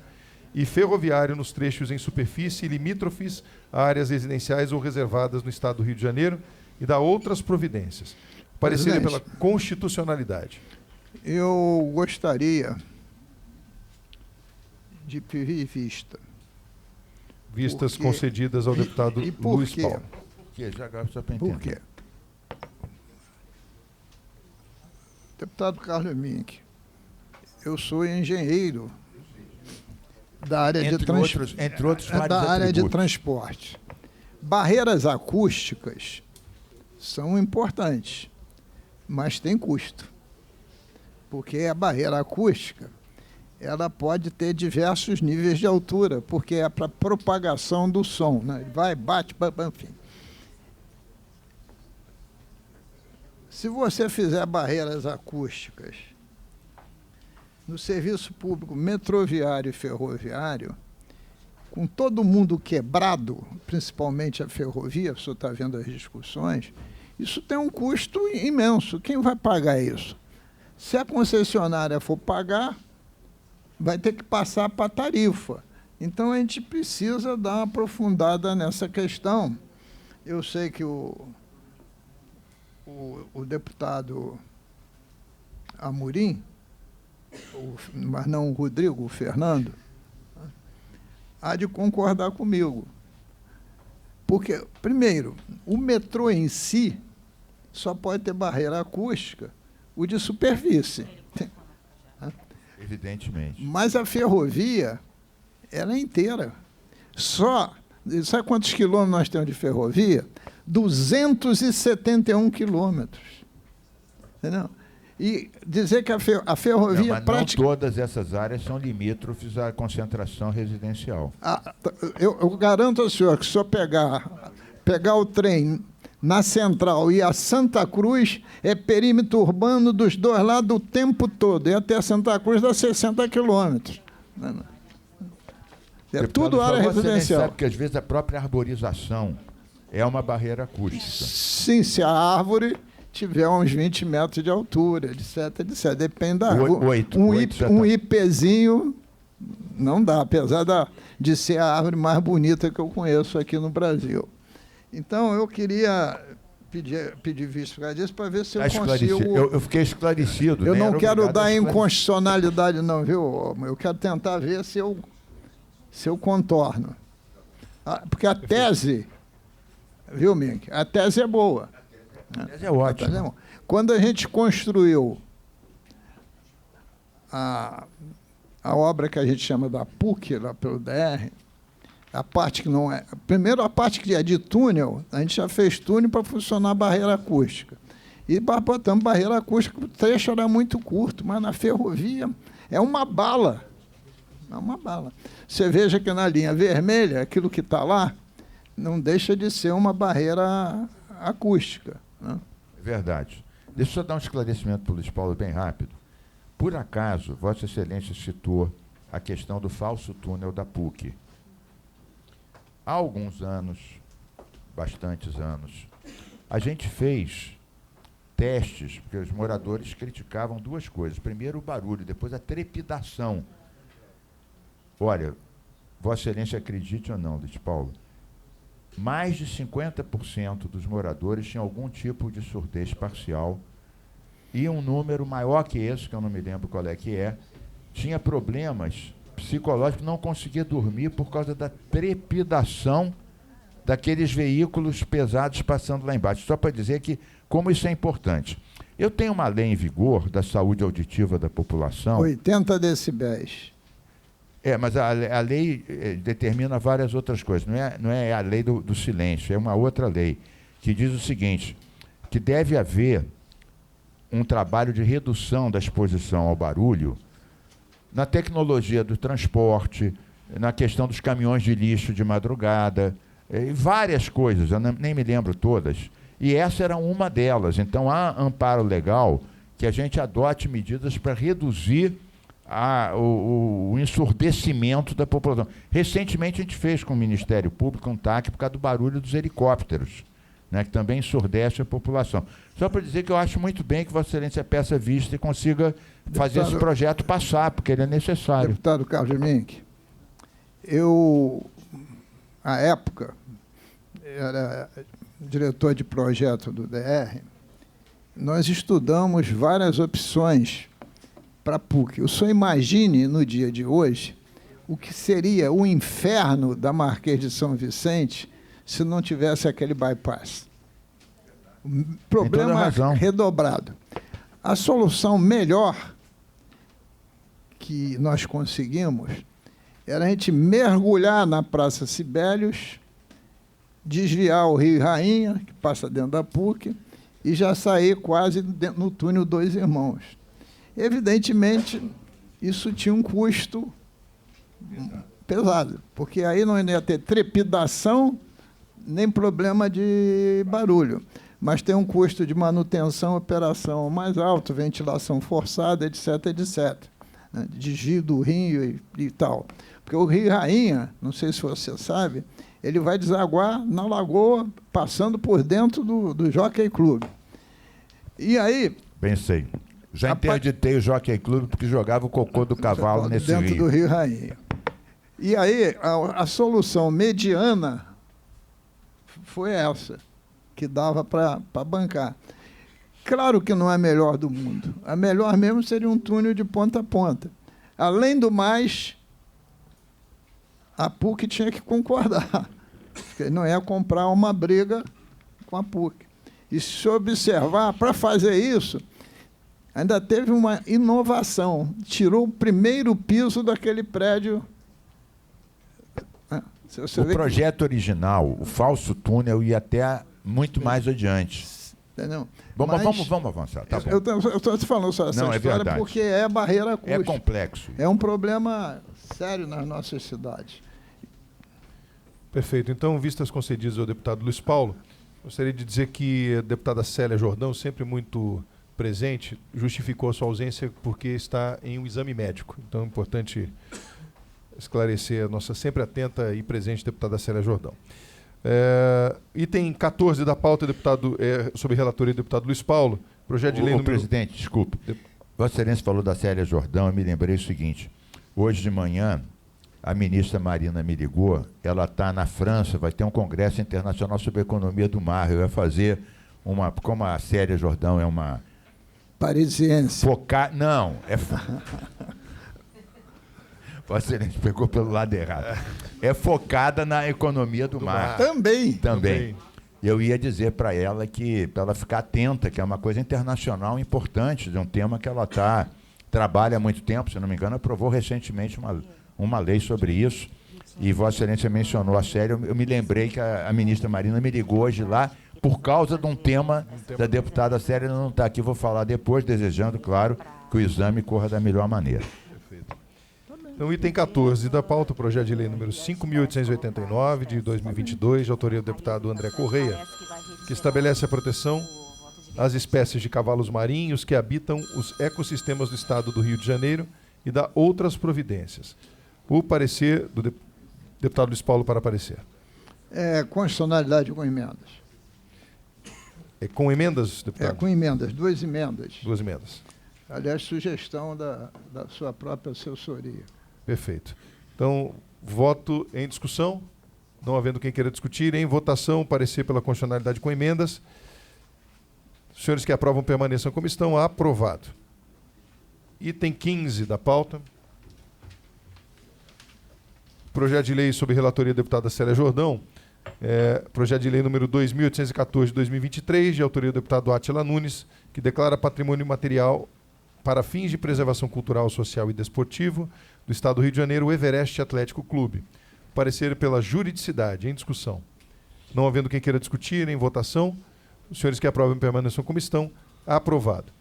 e ferroviário nos trechos em superfície limítrofes a áreas residenciais ou reservadas no Estado do Rio de Janeiro e dá outras providências. Parecer pela Presidente, constitucionalidade. eu gostaria de pedir vista. Vistas Por quê? concedidas ao deputado E por Luiz quê? Paulo. Que já agora só para Por entender. quê? Deputado Carlos Mink, eu sou engenheiro da área de Entre outros vários da área de atributos. transporte. Barreiras acústicas são importantes, mas tem custo. Porque a barreira acústica, ela pode ter diversos níveis de altura, porque é para propagação do som, né? Vai, bate, enfim. Se você fizer barreiras acústicas no serviço público metroviário e ferroviário, com todo mundo quebrado, principalmente a ferrovia, o senhor está vendo as discussões, isso tem um custo imenso. Quem vai pagar isso? Se a concessionária for pagar, vai ter que passar para a tarifa. Então, a gente precisa dar uma aprofundada nessa questão. Eu sei que o deputado Amorim, mas não o Rodrigo, o Fernando, há de concordar comigo. Porque, primeiro, o metrô em si só pode ter barreira acústica, o de superfície. Evidentemente. Mas a ferrovia, ela é inteira. Sabe quantos quilômetros nós temos de ferrovia? 271 quilômetros. Entendeu? E dizer que a ferrovia... Não, mas não todas essas áreas são limítrofes à concentração residencial. Eu garanto ao senhor que se o senhor pegar o trem na Central e a Santa Cruz, é perímetro urbano dos dois lados o tempo todo. E até a Santa Cruz dá 60 quilômetros. É tudo área residencial. Sabe que às vezes a própria arborização é uma barreira acústica. Sim, se a árvore tiver uns 20 metros de altura, etc, etc. Depende da árvore. Um IPzinho não dá, apesar de ser a árvore mais bonita que eu conheço aqui no Brasil. Então, eu queria pedir vista disso para ver se eu consigo... Eu fiquei esclarecido. Eu não quero dar inconstitucionalidade, não, viu? Eu quero tentar ver se eu contorno. Porque a tese, viu, Mink? A tese é boa. A tese é ótima. Quando a gente construiu a obra que a gente chama da PUC, lá pelo DR, a parte que não é... Primeiro, a parte que é de túnel, a gente já fez túnel para funcionar a barreira acústica. E botamos barreira acústica, o trecho era muito curto, mas na ferrovia é uma bala. É uma bala. Você veja que na linha vermelha, aquilo que está lá, não deixa de ser uma barreira acústica. Né? É verdade. Deixa eu só dar um esclarecimento para o Luiz Paulo bem rápido. Por acaso, Vossa Excelência citou a questão do falso túnel da PUC. Há alguns anos, bastantes anos, a gente fez testes, porque os moradores criticavam duas coisas. Primeiro, o barulho, depois a trepidação. Olha, Vossa Excelência acredite ou não, Luiz Paulo, mais de 50% dos moradores tinham algum tipo de surdez parcial e um número maior que esse, que eu não me lembro qual é que é, tinha problemas psicológico, não conseguia dormir por causa da trepidação daqueles veículos pesados passando lá embaixo. Só para dizer que como isso é importante. Eu tenho uma lei em vigor da saúde auditiva da população. 80 decibéis. Mas a lei determina várias outras coisas. Não é a lei do silêncio, é uma outra lei, que diz o seguinte, que deve haver um trabalho de redução da exposição ao barulho na tecnologia do transporte, na questão dos caminhões de lixo de madrugada, várias coisas, eu nem me lembro todas. E essa era uma delas. Então, há amparo legal que a gente adote medidas para reduzir o ensurdecimento da população. Recentemente, a gente fez com o Ministério Público um TAC por causa do barulho dos helicópteros, né, que também ensurdece a população. Só para dizer que eu acho muito bem que Vossa Excelência peça vista e consiga fazer esse projeto passar, porque ele é necessário. Deputado Carlos Mink, à época, era diretor de projeto do DR, nós estudamos várias opções para a PUC. O senhor imagine, no dia de hoje, o que seria o inferno da Marquês de São Vicente se não tivesse aquele bypass. Problema redobrado. A solução melhor que nós conseguimos era a gente mergulhar na Praça Sibelius, desviar o Rio Rainha, que passa dentro da PUC, e já sair quase no túnel Dois Irmãos. Evidentemente, isso tinha um custo pesado, porque aí não ia ter trepidação, nem problema de barulho, mas tem um custo de manutenção, operação mais alto, ventilação forçada, etc., etc., né? Desvio do rio e tal. Porque o Rio Rainha, não sei se você sabe, ele vai desaguar na lagoa, passando por dentro do Jockey Club. E aí... Bem sei. Já interditei o Jockey Club porque jogava o cocô do cavalo nesse rio. Dentro do Rio Rainha. E aí, a solução mediana foi essa, que dava para bancar. Claro que não é a melhor do mundo. A melhor mesmo seria um túnel de ponta a ponta. Além do mais, a PUC tinha que concordar. Porque não ia comprar uma briga com a PUC. E se observar, para fazer isso, ainda teve uma inovação. Tirou o primeiro piso daquele prédio. O projeto original, o falso túnel, ia até muito mais adiante. Entendeu? Vamos avançar. Tá bom. Eu estou te falando só essa história porque é barreira custo. É complexo. É um problema sério nas nossas cidades. Perfeito. Então, vistas concedidas ao deputado Luiz Paulo, gostaria de dizer que a deputada Célia Jordão, sempre muito presente, justificou a sua ausência porque está em um exame médico. Então, é importante esclarecer a nossa sempre atenta e presente deputada Célia Jordão. Item 14 da pauta, sob relatoria do deputado Luiz Paulo, projeto de lei número... Presidente, desculpe. Vossa Excelência falou da Célia Jordão, eu me lembrei o seguinte, hoje de manhã, a ministra Marina me ligou, ela está na França, vai ter um congresso internacional sobre a economia do mar, eu ia fazer como a Célia Jordão é uma... Parisiense. Não, Vossa Excelência pegou pelo lado errado. É focada na economia do mar. Também. Eu ia dizer para ela para ela ficar atenta, que é uma coisa internacional importante, de um tema que ela trabalha há muito tempo, se não me engano, aprovou recentemente uma lei sobre isso, e Vossa Excelência mencionou a sério. Eu me lembrei que a ministra Marina me ligou hoje lá, por causa de um tema da deputada Célia, não está aqui, vou falar depois, desejando, claro, que o exame corra da melhor maneira. Então, item 14 da pauta, o projeto de lei número 5.889, de 2022, de autoria do deputado André Correia, que estabelece a proteção às espécies de cavalos marinhos que habitam os ecossistemas do estado do Rio de Janeiro e dá outras providências. O parecer do deputado Luiz Paulo para parecer. Constitucionalidade com emendas. Com emendas, deputado? Com emendas, 2 emendas. 2 emendas. Aliás, sugestão da sua própria assessoria. Perfeito. Então, voto em discussão. Não havendo quem queira discutir, em votação, parecer pela constitucionalidade com emendas. Os senhores que aprovam permaneçam como estão. Aprovado. Item 15 da pauta. projeto de lei sob relatoria da deputada Célia Jordão, projeto de lei número 2.814 de 2023, de autoria do deputado Átila Nunes, que declara patrimônio material para fins de preservação cultural, social e desportivo do Estado do Rio de Janeiro, o Everest Atlético Clube. Parecer pela juridicidade. Em discussão. Não havendo quem queira discutir, em votação, os senhores que aprovam permaneçam como estão. Aprovado.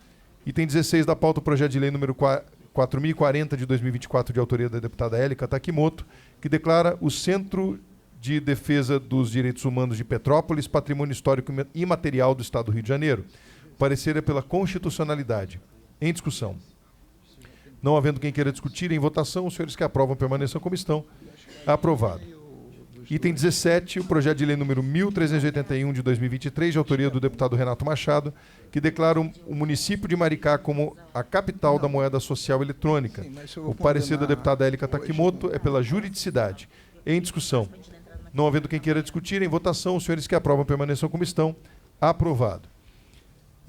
Item 16 da pauta, o projeto de lei número 4.040 de 2024, de autoria da deputada Élica Takimoto, que declara o Centro de Defesa dos Direitos Humanos de Petrópolis patrimônio histórico imaterial do Estado do Rio de Janeiro. Parecer é pela constitucionalidade. Em discussão. Não havendo quem queira discutir, em votação, os senhores que aprovam permaneçam como estão. Aprovado. Item 17, o projeto de lei número 1.381 de 2023, de autoria do deputado Renato Machado, que declara o município de Maricá como a capital da moeda social eletrônica. O parecer da deputada Élica Takimoto é pela juridicidade. Em discussão. Não havendo quem queira discutir, em votação, os senhores que aprovam permaneçam como estão. Aprovado.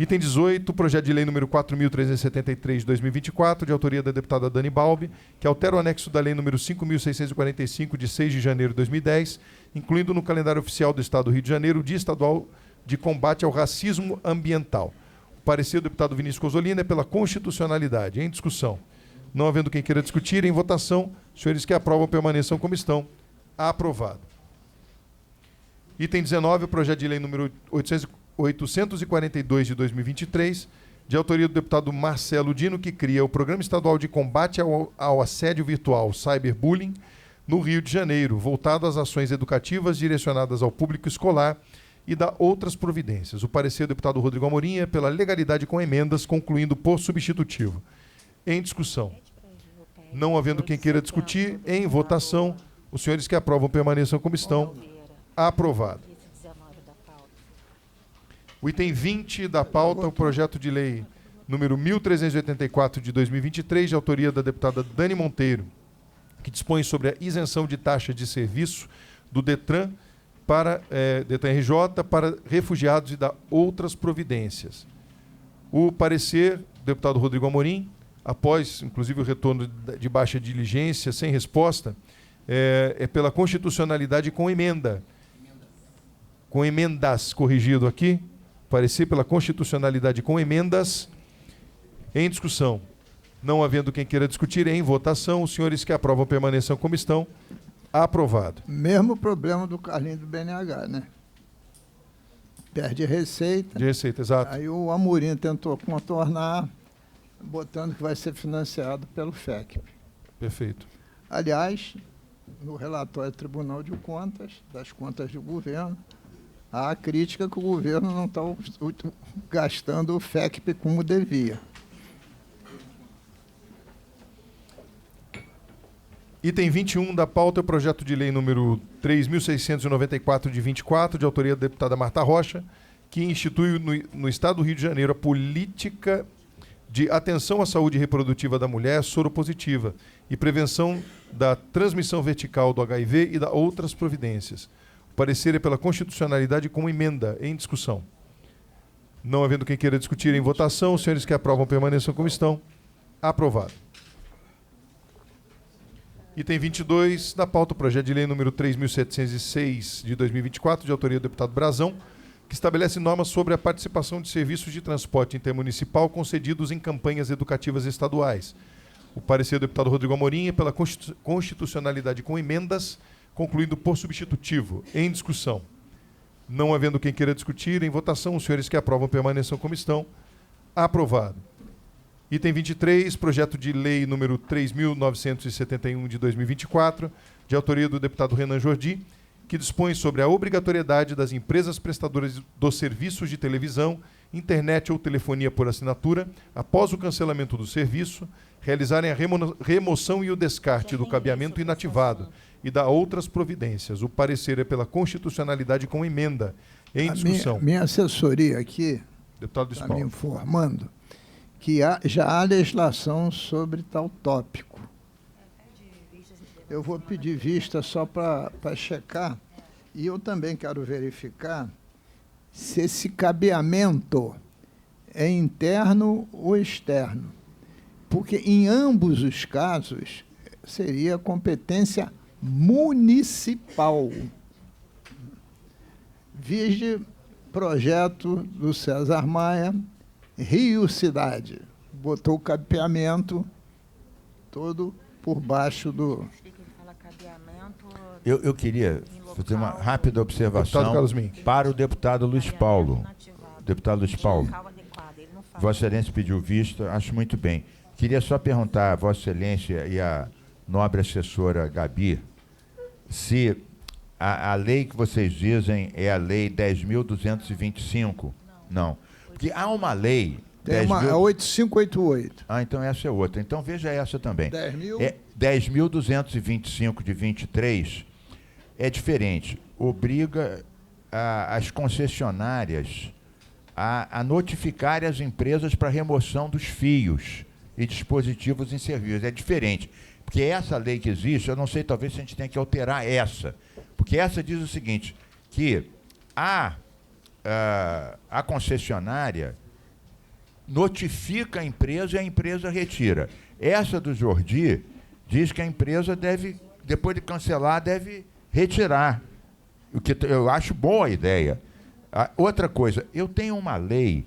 Item 18, projeto de lei número 4.373 de 2024, de autoria da deputada Dani Balbi, que altera o anexo da lei número 5.645, de 6 de janeiro de 2010, incluindo no calendário oficial do Estado do Rio de Janeiro o Dia Estadual de Combate ao Racismo Ambiental. O parecer do deputado Vinícius Cozzolino é pela constitucionalidade. Em discussão. Não havendo quem queira discutir, em votação, os senhores que aprovam permaneçam como estão. Aprovado. Item 19, o projeto de lei número 842 de 2023, de autoria do deputado Marcelo Dino, que cria o Programa Estadual de Combate ao Assédio Virtual, Cyberbullying, no Rio de Janeiro, voltado às ações educativas direcionadas ao público escolar e dá outras providências. O parecer do deputado Rodrigo Amorim é pela legalidade com emendas, concluindo por substitutivo. Em discussão. Não havendo quem queira discutir, em votação, os senhores que aprovam permaneçam como estão. Aprovado. O item 20 da pauta, o projeto de lei número 1.384 de 2023, de autoria da deputada Dani Monteiro, que dispõe sobre a isenção de taxa de serviço do Detran para Detran RJ para refugiados e dá outras providências. O parecer do deputado Rodrigo Amorim, após, inclusive, o retorno de baixa diligência sem resposta, é pela constitucionalidade com emenda. Com emendas, corrigido aqui. Parecer pela constitucionalidade com emendas. Em discussão. Não havendo quem queira discutir, em votação, os senhores que aprovam permaneçam como estão. Aprovado. Mesmo problema do Carlinhos do BNH, né? Perde receita. De receita, exato. Aí o Amorim tentou contornar, botando que vai ser financiado pelo FEC. Perfeito. Aliás, no relatório do Tribunal de Contas, das contas do governo, há a crítica que o governo não está gastando o FECP como devia. Item 21 da pauta é o projeto de lei número 3.694 de 24, de autoria da deputada Marta Rocha, que institui no Estado do Rio de Janeiro a política de atenção à saúde reprodutiva da mulher soropositiva e prevenção da transmissão vertical do HIV e da outras providências. O parecer é pela constitucionalidade com emenda. Em discussão. Não havendo quem queira discutir, em votação, os senhores que aprovam permaneçam como estão. Aprovado. Item 22 da pauta, o projeto de lei número 3.706 de 2024, de autoria do deputado Brazão, que estabelece normas sobre a participação de serviços de transporte intermunicipal concedidos em campanhas educativas estaduais. O parecer do deputado Rodrigo Amorim é pela constitucionalidade com emendas, concluído por substitutivo. Em discussão. Não havendo quem queira discutir, em votação, os senhores que aprovam permaneçam como estão. Aprovado. Item 23, projeto de lei número 3.971 de 2024, de autoria do deputado Renan Jordi, que dispõe sobre a obrigatoriedade das empresas prestadoras dos serviços de televisão, internet ou telefonia por assinatura, após o cancelamento do serviço, realizarem a remoção e o descarte do cabeamento inativado e da outras providências. O parecer é pela constitucionalidade com emenda. Em discussão. Minha assessoria aqui Deputado está Paulo. me informando que já há legislação sobre tal tópico. Eu vou pedir vista só para checar, e eu também quero verificar se esse cabeamento é interno ou externo, porque em ambos os casos seria competência municipal. Vide projeto do César Maia, Rio Cidade. Botou o capeamento todo por baixo do... Eu queria fazer uma rápida Deputado observação Carlos Mink. para o deputado Luiz Paulo. Deputado Luiz Paulo, Vossa Excelência pediu vista, acho muito bem. Queria só perguntar a Vossa Excelência e a nobre assessora Gabi se a lei que vocês dizem é a Lei 10.225. Não. Porque há uma lei... Tem uma, a 8588. Ah, então essa é outra. Então veja essa também. 10.000? É 10.225 de 23 é diferente. Obriga as concessionárias a notificar as empresas para remoção dos fios e dispositivos em serviço. É diferente. Porque essa lei que existe, eu não sei, talvez a gente tenha que alterar essa. Porque essa diz o seguinte, que a concessionária notifica a empresa e a empresa retira. Essa do Jordi diz que a empresa deve, depois de cancelar, deve retirar. O que eu acho boa a ideia. Outra coisa, eu tenho uma lei,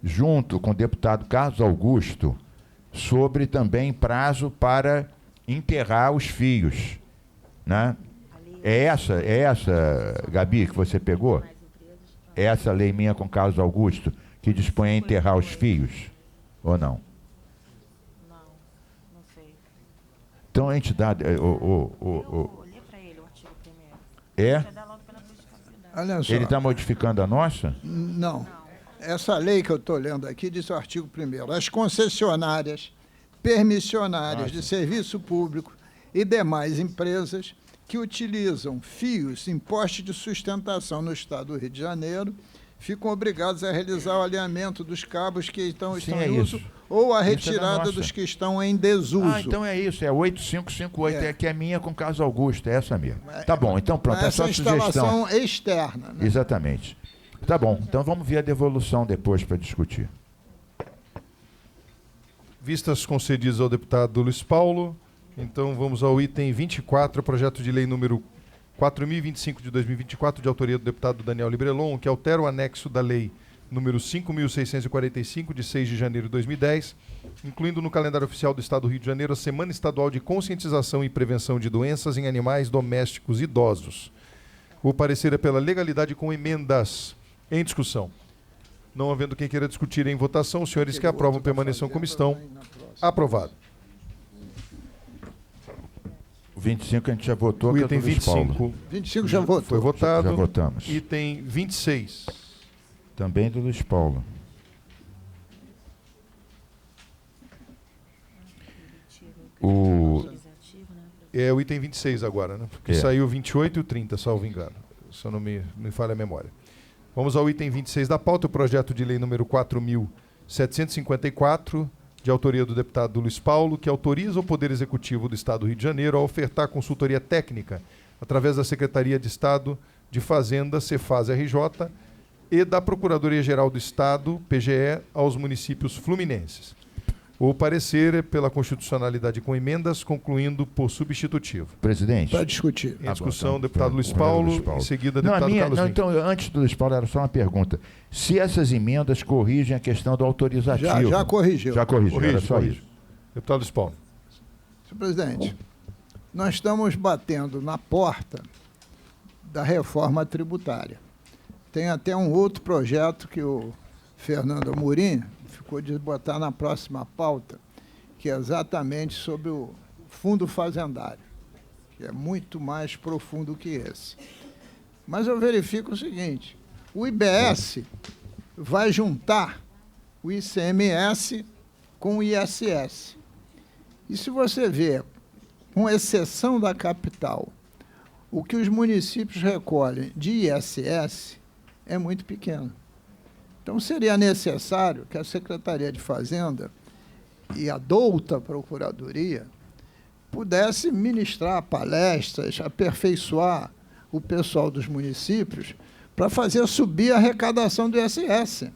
junto com o deputado Carlos Augusto, sobre também prazo para enterrar os fios. Né? É essa, Gabi, que você pegou? É essa lei minha com Carlos Augusto, que dispõe a enterrar os fios? Ou não? Não sei. Então a entidade... Eu olhei para ele o artigo primeiro. É? Vai dar logo pela buscabilidade. Olha só. Ele está modificando a nossa? Não. Essa lei que eu estou lendo aqui diz o artigo 1º. As concessionárias permissionárias de serviço público e demais empresas que utilizam fios em poste de sustentação no Estado do Rio de Janeiro ficam obrigados a realizar o alinhamento dos cabos que estão é em uso isso. ou a Isso é da retirada nossa. dos que estão em desuso. Ah, então é isso, é 8558, É. que é minha com Carlos Augusto, é essa mesmo. Tá bom, então pronto, é Essa só sugestão. instalação externa. Né? Exatamente. Tá bom, então vamos ver a devolução depois para discutir. Vistas concedidas ao deputado Luiz Paulo, então vamos ao item 24, projeto de lei número 4.025 de 2024, de autoria do deputado Daniel Librelon, que altera o anexo da lei número 5.645, de 6 de janeiro de 2010, incluindo no calendário oficial do Estado do Rio de Janeiro a Semana Estadual de Conscientização e Prevenção de Doenças em Animais Domésticos Idosos. O parecer é pela legalidade com emendas. Em discussão. Não havendo quem queira discutir em votação, os senhores que aprovam permaneçam como estão. Aprovado. O 25 a gente já votou, O que é item do Luiz Paulo. 25 25 já votou. foi votado. Já votamos. Item 26. Também do Luiz Paulo. O... É o item 26 agora, né? Porque É. saiu o 28 e o 30, salvo engano. Se eu não me falha a memória. Vamos ao item 26 da pauta, o projeto de lei número 4.754, de autoria do deputado Luiz Paulo, que autoriza o Poder Executivo do Estado do Rio de Janeiro a ofertar consultoria técnica através da Secretaria de Estado de Fazenda, Cefaz-RJ, e da Procuradoria-Geral do Estado, PGE, aos municípios fluminenses. O parecer é pela constitucionalidade com emendas, concluindo por substitutivo. Presidente. Para discutir. Em discussão, então, deputado Luiz deputado Paulo, Luiz Paulo. em seguida, Não, deputado Carlos Mink. então, antes do Luiz Paulo, era só uma pergunta. Se essas emendas corrigem a questão do autorizativo... Já corrigiu. Já corrigiu, era só corrige. isso. Deputado Luiz Paulo. Senhor presidente, nós estamos batendo na porta da reforma tributária. Tem até um outro projeto que o Fernando Amorim ficou de botar na próxima pauta, que é exatamente sobre o fundo fazendário, que é muito mais profundo que esse. Mas eu verifico o seguinte, o IBS vai juntar o ICMS com o ISS. E se você vê, com exceção da capital, o que os municípios recolhem de ISS é muito pequeno. Então, seria necessário que a Secretaria de Fazenda e a douta Procuradoria pudesse ministrar palestras, aperfeiçoar o pessoal dos municípios para fazer subir a arrecadação do ISS.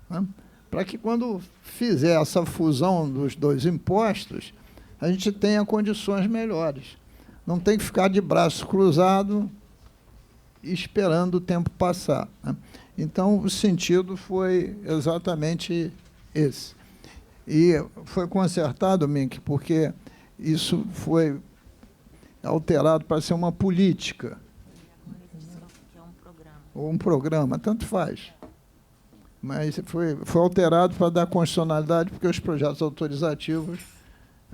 Né? Para que, quando fizer essa fusão dos dois impostos, a gente tenha condições melhores. não tem que ficar de braço cruzado esperando o tempo passar, né? Então, o sentido foi exatamente esse. E foi consertado, Mink, porque isso foi alterado para ser uma política. Que é um programa. Ou um programa, tanto faz. Mas foi alterado para dar constitucionalidade, porque os projetos autorizativos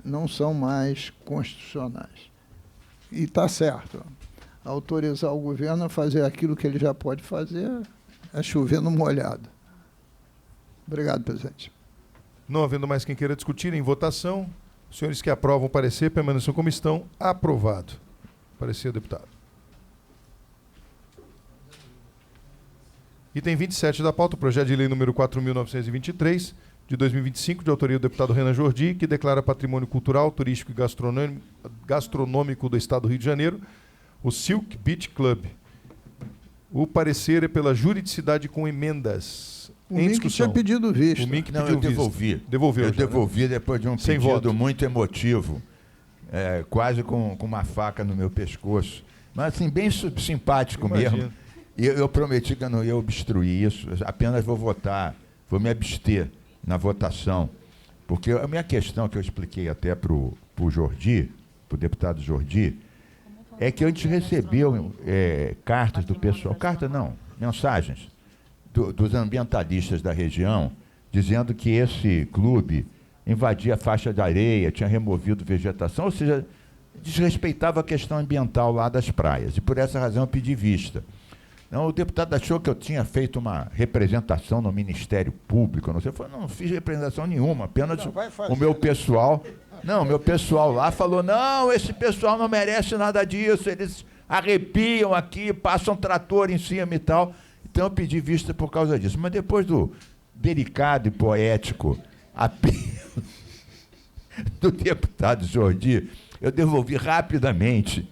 não são mais constitucionais. E está certo. Autorizar o governo a fazer aquilo que ele já pode fazer é chover no molhado. Obrigado, presidente. Não havendo mais quem queira discutir, em votação, os senhores que aprovam o parecer permaneçam como estão. Aprovado. Parecer, deputado. Item 27 da pauta, o projeto de lei número 4.923, de 2025, de autoria do deputado Renan Jordi, que declara patrimônio cultural, turístico e gastronômico do Estado do Rio de Janeiro, o Silk Beach Club. O parecer é pela juridicidade com emendas. O Mink tinha pedido vista. O Mink Não, pediu eu devolvi. vista. Devolveu. Eu já, né? devolvi depois de um Sem pedido voto. muito emotivo, quase com uma faca no meu pescoço. Mas assim, bem simpático Imagino. mesmo. E eu prometi que eu não ia obstruir isso, apenas vou votar, vou me abster na votação. Porque a minha questão, que eu expliquei até para o Jordi, para o deputado Jordi, é que a gente recebeu cartas do pessoal, cartas não, mensagens dos ambientalistas da região, dizendo que esse clube invadia a faixa de areia, tinha removido vegetação, ou seja, desrespeitava a questão ambiental lá das praias. E por essa razão eu pedi vista. Não, o deputado achou que eu tinha feito uma representação no Ministério Público, não sei. Eu falei, não fiz representação nenhuma, apenas o meu pessoal. Não, o meu pessoal lá falou, não, esse pessoal não merece nada disso, eles arrepiam aqui, passam trator em cima e tal. Então eu pedi vista por causa disso. Mas depois do delicado e poético apelo do deputado Jordi, eu devolvi rapidamente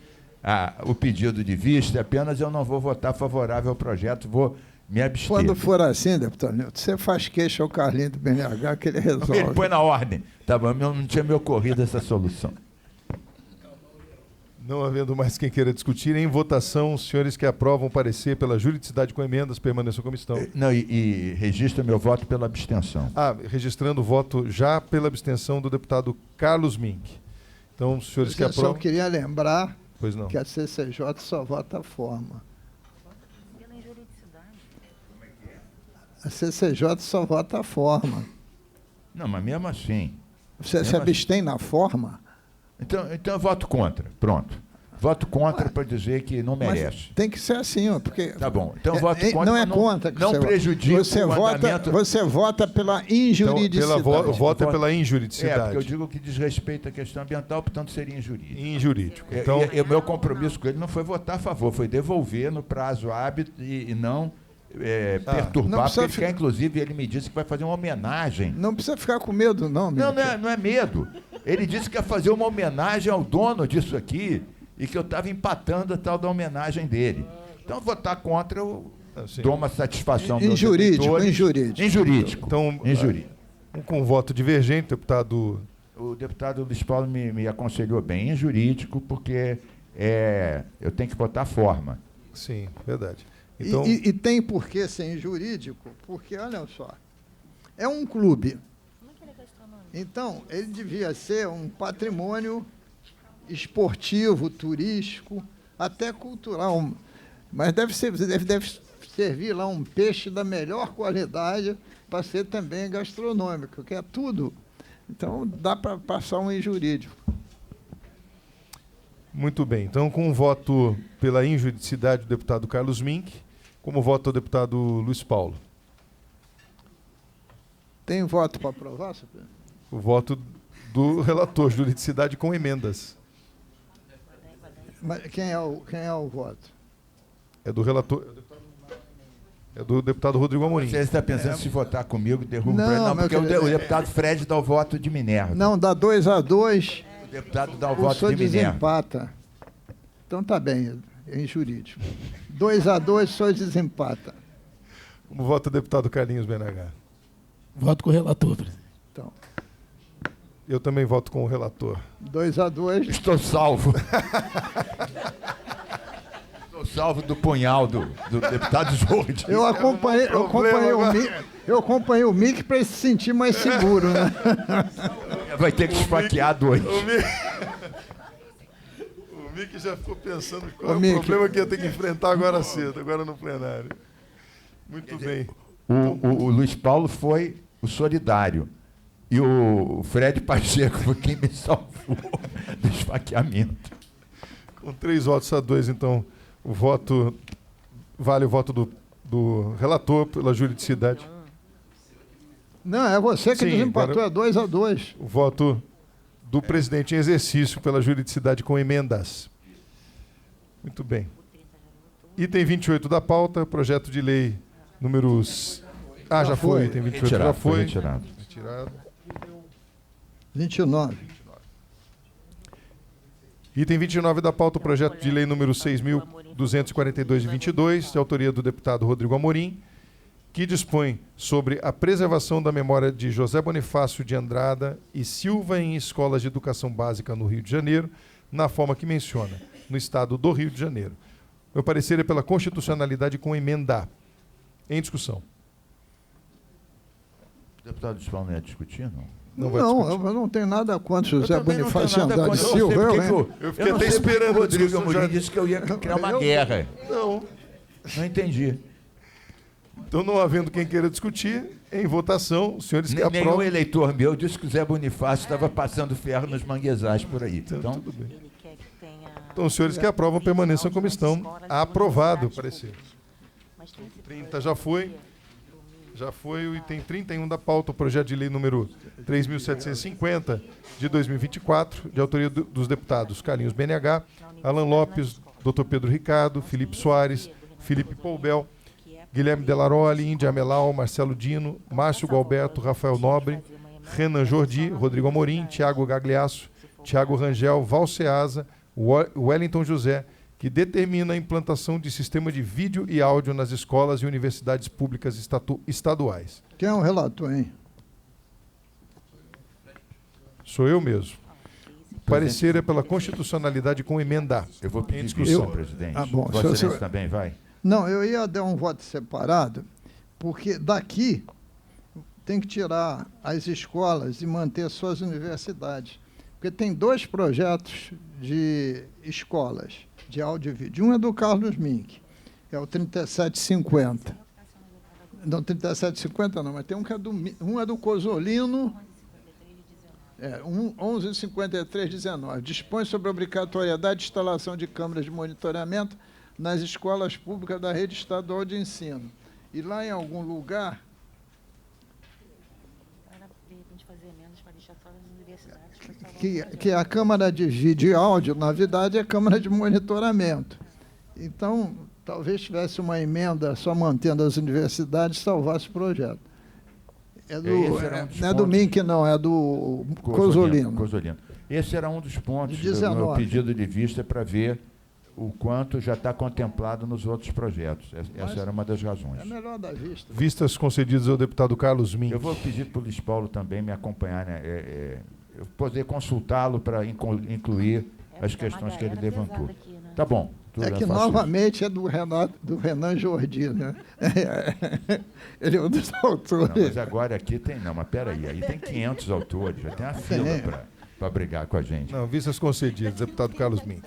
o pedido de vista, apenas eu não vou votar favorável ao projeto, vou me abster. Quando for assim, deputado Nilton, você faz queixa ao Carlinho do BNH que ele resolve. Ele põe na ordem. Tá bom, não tinha me ocorrido essa solução. Não havendo mais quem queira discutir, em votação, os senhores que aprovam o parecer pela juridicidade com emendas permaneçam como estão. Não, e registra meu voto pela abstenção. Registrando o voto já pela abstenção do deputado Carlos Mink. Então, os senhores que Eu só aprovam... queria lembrar Pois não. que a CCJ só vota a forma. Pela injuridicidade. A CCJ só vota a forma. Não, mas mesmo assim. Você se abstém na forma? Então eu voto contra. Pronto. Voto contra para dizer que não merece. Mas tem que ser assim, ó, porque... Tá bom. Então eu voto contra. Não é mas contra que não você prejudica você o vota, andamento. você vota pela Então, injuridicidade. o voto é pela É, injuridicidade. porque eu digo que desrespeita a questão ambiental, portanto seria injurídico. Injurídico. Então, Então, o meu compromisso com ele não foi votar a favor, foi devolver no prazo hábil e não não perturbar, precisa porque ele quer, inclusive, ele me disse que vai fazer uma homenagem. Não precisa ficar com medo, não, Não, Mink. não é medo. Ele disse que ia fazer uma homenagem ao dono disso aqui e que eu estava empatando a tal da homenagem dele. Então, votar contra, eu assim, dou uma satisfação. aos meus Injurídico, eleitores. injurídico. Injurídico. Então, Injurídico. com voto divergente, deputado... O deputado Luiz Paulo me aconselhou bem, injurídico, porque eu tenho que votar a forma. Sim, verdade. Então, E tem por que ser injurídico? Porque, olha só, é um clube. Como é que ele é gastronômico? Então, ele devia ser um patrimônio esportivo, turístico, até cultural. Mas deve servir lá um peixe da melhor qualidade para ser também gastronômico, que é tudo. Então, dá para passar um injurídico. muito bem. Então, com o voto pela injuridicidade do deputado Carlos Mink, como voto o deputado Luiz Paulo? Tem voto para aprovar, senhor presidente? O voto do relator, juridicidade com emendas. Mas quem é o voto? É do relator... É do deputado Rodrigo Amorim. Você está pensando se votar comigo, derruba Não, para ele? Não, meu porque querido, o deputado Fred dá o voto de Minerva. Não, dá 2-2, O deputado dá o o voto senhor de Minerva. desempata. Então tá bem, é injurídico. 2-2, o senhor desempata. Como vota o deputado Carlinhos BNH? Voto com o relator, presidente. Então, Eu também voto com o relator. 2-2. Estou salvo. Estou salvo do punhal do deputado Jordi. Eu acompanhei o Mick para ele se sentir mais seguro, né? Vai ter que esfaquear dois. O Mick já ficou pensando qual é o Mick. problema que ia ter que enfrentar agora cedo, agora no plenário. Muito bem. O Luiz Paulo foi o solidário. E o Fred Pacheco foi quem me salvou do esfaqueamento. Com 3-2, então, vale o voto do relator pela juridicidade. Não, é você que Sim, desempatou, agora- é 2-2. O voto do presidente em exercício pela juridicidade com emendas. Muito bem. Item 28 da pauta, projeto de lei números... Ah, já foi. Item 28 já foi. Retirado. Retirado. 29. Item 29 da pauta, o projeto de lei número 6.242 de 22, de autoria do deputado Rodrigo Amorim, que dispõe sobre a preservação da memória de José Bonifácio de Andrada e Silva em escolas de educação básica no Rio de Janeiro, na forma que menciona, no estado do Rio de Janeiro. Meu parecer é pela constitucionalidade com emenda. Em discussão. O deputado Luiz Paulo não ia discutir, não? Não vai discutir. Eu não tenho nada contra o José Eu também não Bonifácio tenho nada Andrade contra. Silva. Eu Eu, não sei hein? porque Eu fiquei não até sei porque esperando o a Rodrigo discussão Amorim já. disse que eu ia criar uma guerra. Não. Não entendi. Então, não havendo quem queira discutir, em votação, os senhores que Nenhum aprovam... eleitor meu disse que o Zé Bonifácio estava passando ferro nos manguezais por aí. Então, Tudo bem. Ele quer que tenha... Então, os senhores que aprovam permaneçam como estão. Aprovado o parecer. Mas tem esse 30 já foi. Já foi o item 31 da pauta, o projeto de lei número 3.750, de 2024, de autoria dos deputados Carlinhos BNH, Alan Lopes, Dr. Pedro Ricardo, Felipe Soares, Felipe Poubel, Guilherme Delaroli, Índia Amelau, Marcelo Dino, Márcio Galberto, Rafael Nobre, Renan Jordi, Rodrigo Amorim, Tiago Gagliasso, Tiago Rangel, Valceasa, Wellington José, que determina a implantação de sistema de vídeo e áudio nas escolas e universidades públicas estaduais. Quem é o relator, hein? Sou eu mesmo. Parecer é pela constitucionalidade com emenda. eu vou Em pedir discussão. discussão, presidente. Ah, bom. Vossa Se eu- Excelência também vai? Não, eu ia dar um voto separado, porque daqui tem que tirar as escolas e manter suas universidades. Porque tem dois projetos de escolas de áudio e vídeo. Um é do Carlos Mink, é o 3750. Não, 3750 não, mas tem um que é um é do Cosolino, 115319. Dispõe sobre a obrigatoriedade de instalação de câmeras de monitoramento nas escolas públicas da rede estadual de ensino. E lá em algum lugar, Para, de repente, fazer emendas para deixar só as universidades. que a câmara de vídeo e áudio, na verdade, é a câmara de monitoramento. Então, talvez tivesse uma emenda só mantendo as universidades, salvasse o projeto. Esse era um dos Não é do pontos. Mink, não, é do Cosolino. Cosolino. Esse era um dos pontos De do meu 19. pedido de vista para ver o quanto já está contemplado nos outros projetos. Essa era uma das razões. É melhor da vista. Vistas concedidas ao deputado Carlos Mink. Eu vou pedir para o Luiz Paulo também me acompanhar, né? Eu poder consultá-lo para incluir as questões que ele levantou. Tá bom. É que, faço isso. novamente, é do Renan Jordi, né? Ele é um dos autores. Não, mas agora aqui tem... Não, mas peraí, aí tem 500 autores, já tem uma fila Tem. para brigar com a gente. Não, vistas concedidas, deputado Carlos Mink.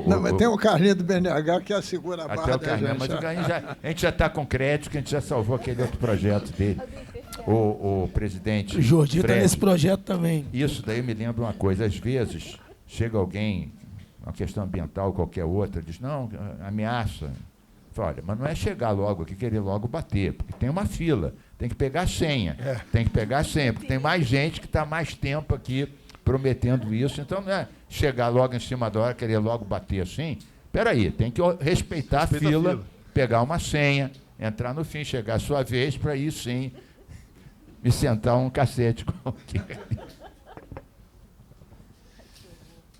Não, mas tem o Carlinho do BNH que assegura a barra Até o da Carlinhos, gente. mas o Carlinhos a gente já está com crédito, que a gente já salvou aquele outro projeto dele. O presidente O Jordi está Fred, nesse projeto também. isso daí me lembra uma coisa, às vezes chega alguém, uma questão ambiental, qualquer outra, diz, não, ameaça. Fala, olha, mas não é chegar logo aqui e querer logo bater, porque tem uma fila, tem que pegar a senha, tem que pegar a senha, porque tem mais gente que está mais tempo aqui prometendo isso, então não é chegar logo em cima da hora, querer logo bater assim. Peraí, tem que respeitar a fila, pegar uma senha, entrar no fim, chegar a sua vez, para aí sim me sentar um cacete qualquer.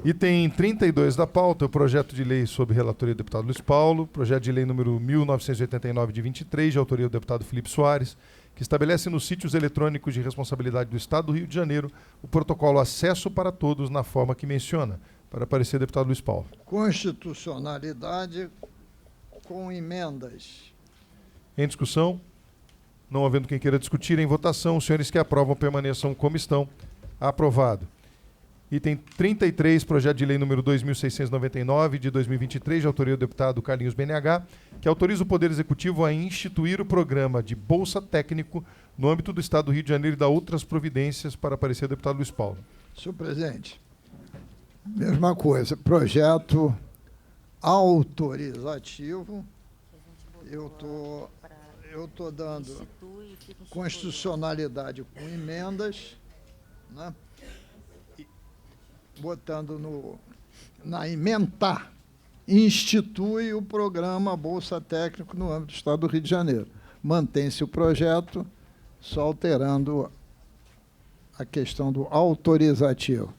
Item 32 da pauta, o projeto de lei sob relatoria do deputado Luiz Paulo, projeto de lei número 1989 de 23, de autoria do deputado Felipe Soares, que estabelece nos sítios eletrônicos de responsabilidade do Estado do Rio de Janeiro o protocolo Acesso para Todos na forma que menciona. Para parecer, deputado Luiz Paulo. Constitucionalidade com emendas. Em discussão? Não havendo quem queira discutir, em votação, os senhores que aprovam permaneçam como estão. Aprovado. Item 33, projeto de lei número 2.699, de 2023, de autoria do deputado Carlinhos BNH, que autoriza o Poder Executivo a instituir o programa de Bolsa Técnico no âmbito do Estado do Rio de Janeiro e da outras providências. Para parecer, deputado Luiz Paulo. Senhor presidente, mesma coisa, projeto autorizativo. Eu estou dando constitucionalidade com emendas, né? E botando na ementa, institui o programa Bolsa Técnico no âmbito do Estado do Rio de Janeiro. Mantém-se o projeto, só alterando a questão do autorizativo.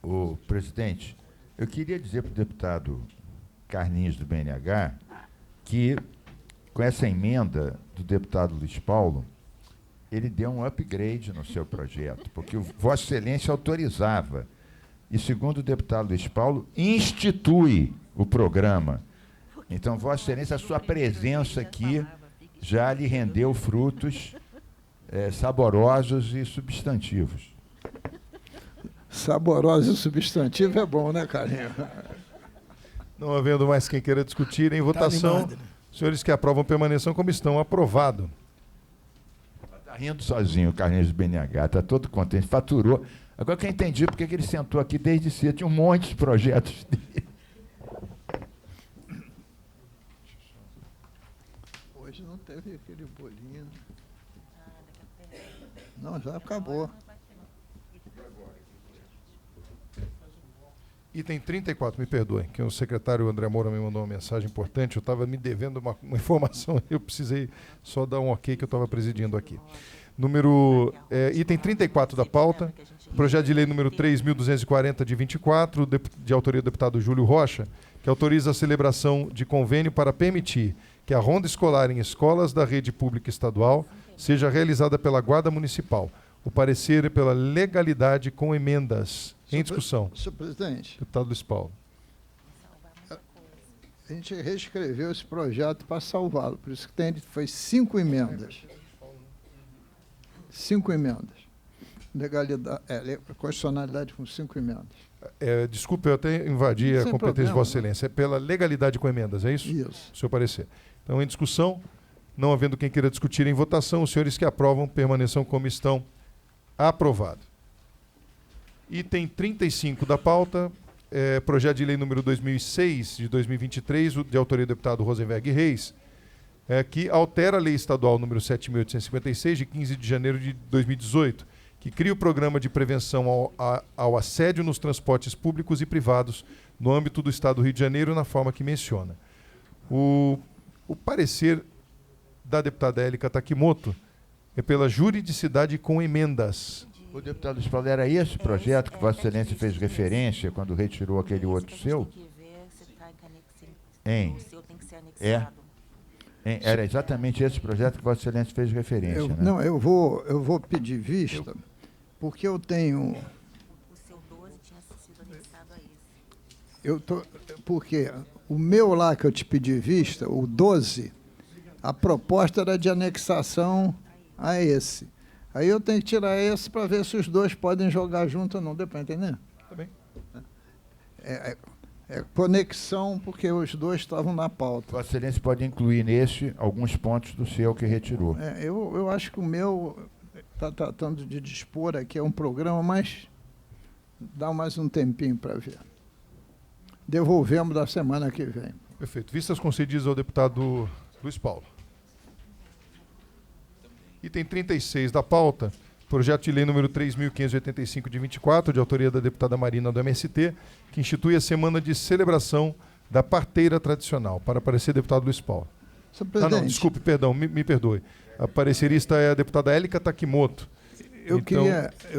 Ô, presidente, eu queria dizer para o deputado Carlinhos do BNH que, com essa emenda do deputado Luiz Paulo, ele deu um upgrade no seu projeto, porque o Vossa Excelência autorizava. E, segundo o deputado Luiz Paulo, institui o programa. Então, Vossa Excelência, a sua presença aqui já lhe rendeu frutos saborosos e substantivos. Saboroso e substantivo é bom, né, Carlinhos? Não havendo mais quem queira discutir, em votação, animado, né? os senhores que aprovam permaneçam como estão. Aprovado. Está rindo sozinho o Carlinhos do BNH, está todo contente, faturou. Agora que eu entendi porque que ele sentou aqui desde cedo, tinha um monte de projetos dele. Hoje não teve aquele bolinho. Não, já acabou. Item 34, me perdoem, que o secretário André Moura me mandou uma mensagem importante, eu estava me devendo uma informação, eu precisei só dar um ok que eu estava presidindo aqui. Item 34 da pauta, projeto de lei número 3.240 de 24, de autoria do deputado Júlio Rocha, que autoriza a celebração de convênio para permitir que a ronda escolar em escolas da rede pública estadual seja realizada pela Guarda Municipal. O parecer é pela legalidade com emendas. Em discussão. Senhor presidente, Deputado Luiz Paulo. a gente reescreveu esse projeto para salvá-lo, por isso que foi 5 emendas. 5 emendas. Legalidade, constitucionalidade com 5 emendas. Desculpe, eu até invadi a Sem competência de problema, Vossa Excelência. É pela legalidade com emendas, é isso? Isso. O seu parecer. Então, em discussão, não havendo quem queira discutir em votação, os senhores que aprovam permaneçam como estão. Aprovado. Item 35 da pauta, projeto de lei número 2006, de 2023, de autoria do deputado Rosenberg Reis, que altera a lei estadual número 7.856, de 15 de janeiro de 2018, que cria o programa de prevenção ao assédio nos transportes públicos e privados no âmbito do Estado do Rio de Janeiro, na forma que menciona. O parecer da deputada Élica Takimoto é pela juridicidade com emendas. O deputado Luiz Paulo, era esse projeto que Vossa Excelência fez referência quando retirou aquele outro seu? Hein? O seu tem que ser anexado. Era exatamente esse projeto que Vossa Excelência fez referência, né? Não, eu vou pedir vista, porque eu tenho... O seu 12 tinha sido anexado a esse. Porque o meu lá que eu te pedi vista, o 12, a proposta era de anexação a esse. Aí eu tenho que tirar esse para ver se os dois podem jogar junto ou não. Deu para entender? Tá bem. É conexão, porque os dois estavam na pauta. Vossa Excelência pode incluir nesse alguns pontos do seu que retirou. Eu acho que o meu está tratando de dispor aqui, é um programa, mas dá mais um tempinho para ver. Devolvemos da semana que vem. Perfeito. Vistas concedidas ao deputado Luiz Paulo. Item 36 da pauta, projeto de lei número 3.585 de 24, de autoria da deputada Marina do MST, que institui a semana de celebração da parteira tradicional. Para parecer, deputado Luiz Paulo. Senhor presidente, Não, desculpe, perdão, me perdoe. A parecerista é a deputada Élica Takimoto. eu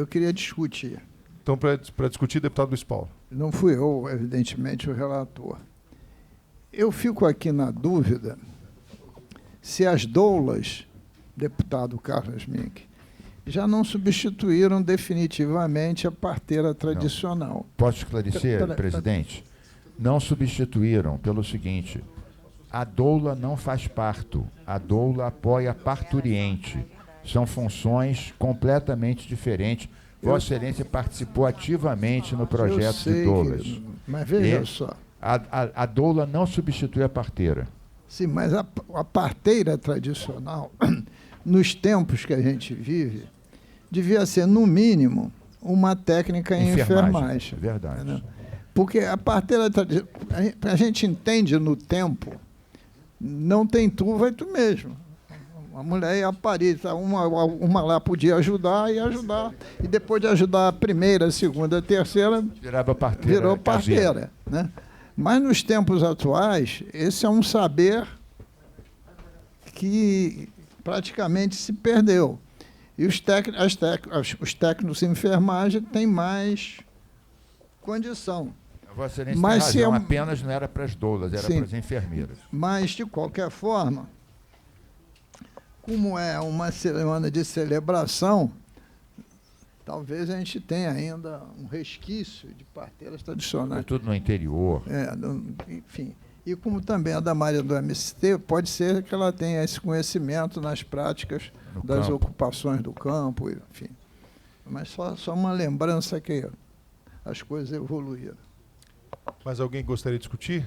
queria discutir. Então, para discutir, deputado Luiz Paulo. Não fui eu, evidentemente, o relator. Eu fico aqui na dúvida se as doulas deputado Carlos Mink, já não substituíram definitivamente a parteira tradicional. Posso esclarecer, presidente? Não substituíram pelo seguinte: a doula não faz parto, a doula apoia parturiente. São funções completamente diferentes. Vossa Excelência participou ativamente no projeto de doulas. Mas veja só. A doula não substitui a parteira. Sim, mas a parteira tradicional, nos tempos que a gente vive, devia ser, no mínimo, uma técnica em enfermagem. Verdade. Né? Porque a parteira tradicional, a gente entende no tempo, não tem tu, vai tu mesmo. A mulher ia parir, uma lá podia ajudar e ajudar. E depois de ajudar a primeira, a segunda, a terceira, virou parteira. Né? Mas nos tempos atuais, esse é um saber que praticamente se perdeu. E os técnicos de enfermagem têm mais condição. Vossa Excelência tem razão, apenas não era para as doulas, era para as enfermeiras. Mas, de qualquer forma, como é uma semana de celebração, talvez a gente tenha ainda um resquício de parteiras tradicionais. Tudo no interior. Enfim. E como também a da Maria do MST, pode ser que ela tenha esse conhecimento nas práticas das ocupações do campo, enfim. Mas só uma lembrança que as coisas evoluíram. Mais alguém gostaria de discutir?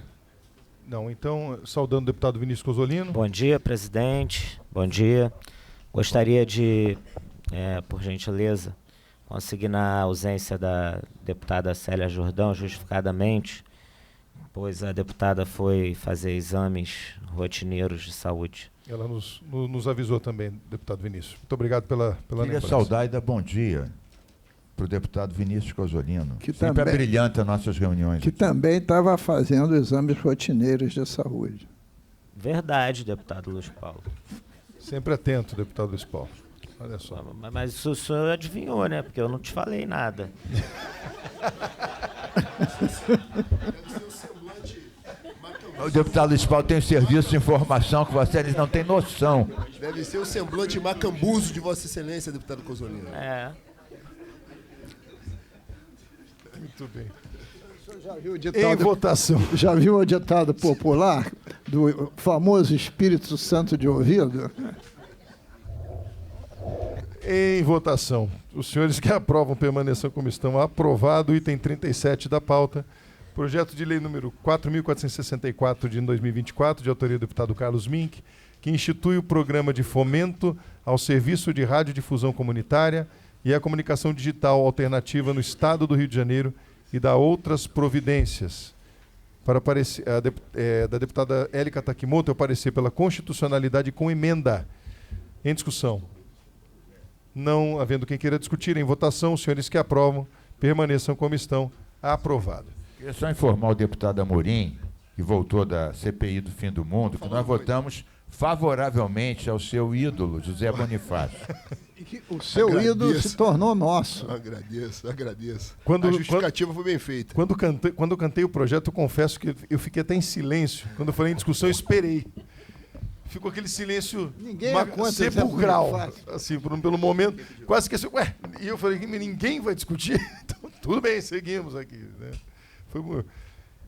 Não, então, saudando o deputado Vinícius Cozzolino. Bom dia, presidente. Bom dia. Gostaria de, por gentileza, consignar a ausência da deputada Célia Jordão, justificadamente, pois a deputada foi fazer exames rotineiros de saúde. Ela nos avisou também, deputado Vinícius. Muito obrigado pela lembrança. Saudar e dar bom dia para o deputado Vinícius Cozzolino, que sempre também brilhante as nossas reuniões. Que também estava fazendo exames rotineiros de saúde. Verdade, deputado Luiz Paulo. Sempre atento, deputado Luiz Paulo. Olha só. Mas o senhor adivinhou, né? Porque eu não te falei nada. O deputado Luiz Paulo tem um serviço de informação que vocês não têm noção. Deve ser o semblante macambuzo de Vossa Excelência, deputado Cozzolino. Muito bem. Já viu o ditado, em votação. Já viu o ditado popular do famoso Espírito Santo de ouvido? Em votação. Os senhores que aprovam permaneçam como estão. Aprovado o item 37 da pauta. Projeto de lei número 4.464 de 2024, de autoria do deputado Carlos Mink, que institui o programa de fomento ao serviço de radiodifusão comunitária e à comunicação digital alternativa no Estado do Rio de Janeiro e dá outras providências. Para da deputada Élica Takimoto, eu parecer pela constitucionalidade com emenda. Em discussão. Não havendo quem queira discutir, em votação, os senhores que aprovam permaneçam como estão. Aprovado. Queria só informar o deputado Amorim, que voltou da CPI do Fim do Mundo, que nós votamos favoravelmente ao seu ídolo, José Bonifácio. O seu ídolo se tornou nosso. Agradeço. A justificativa foi bem feita. Quando eu cantei o projeto, eu confesso que eu fiquei até em silêncio. Quando eu falei em discussão, eu esperei. Ficou aquele silêncio sepulcral, assim, pelo momento. Quase que assim, e eu falei, ninguém vai discutir? Então, tudo bem, seguimos aqui. Né? Foi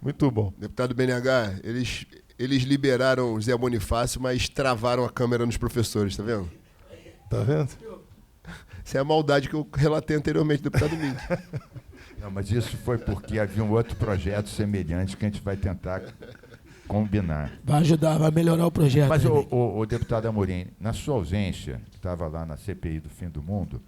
muito bom. Deputado BNH, eles liberaram o Zé Bonifácio, mas travaram a câmera nos professores, tá vendo? Tá vendo? Essa é a maldade que eu relatei anteriormente, deputado Mink. Não, mas isso foi porque havia um outro projeto semelhante que a gente vai tentar combinar. Vai ajudar, vai melhorar o projeto. Mas, o deputado Amorim, na sua ausência, que estava lá na CPI do Fim do Mundo,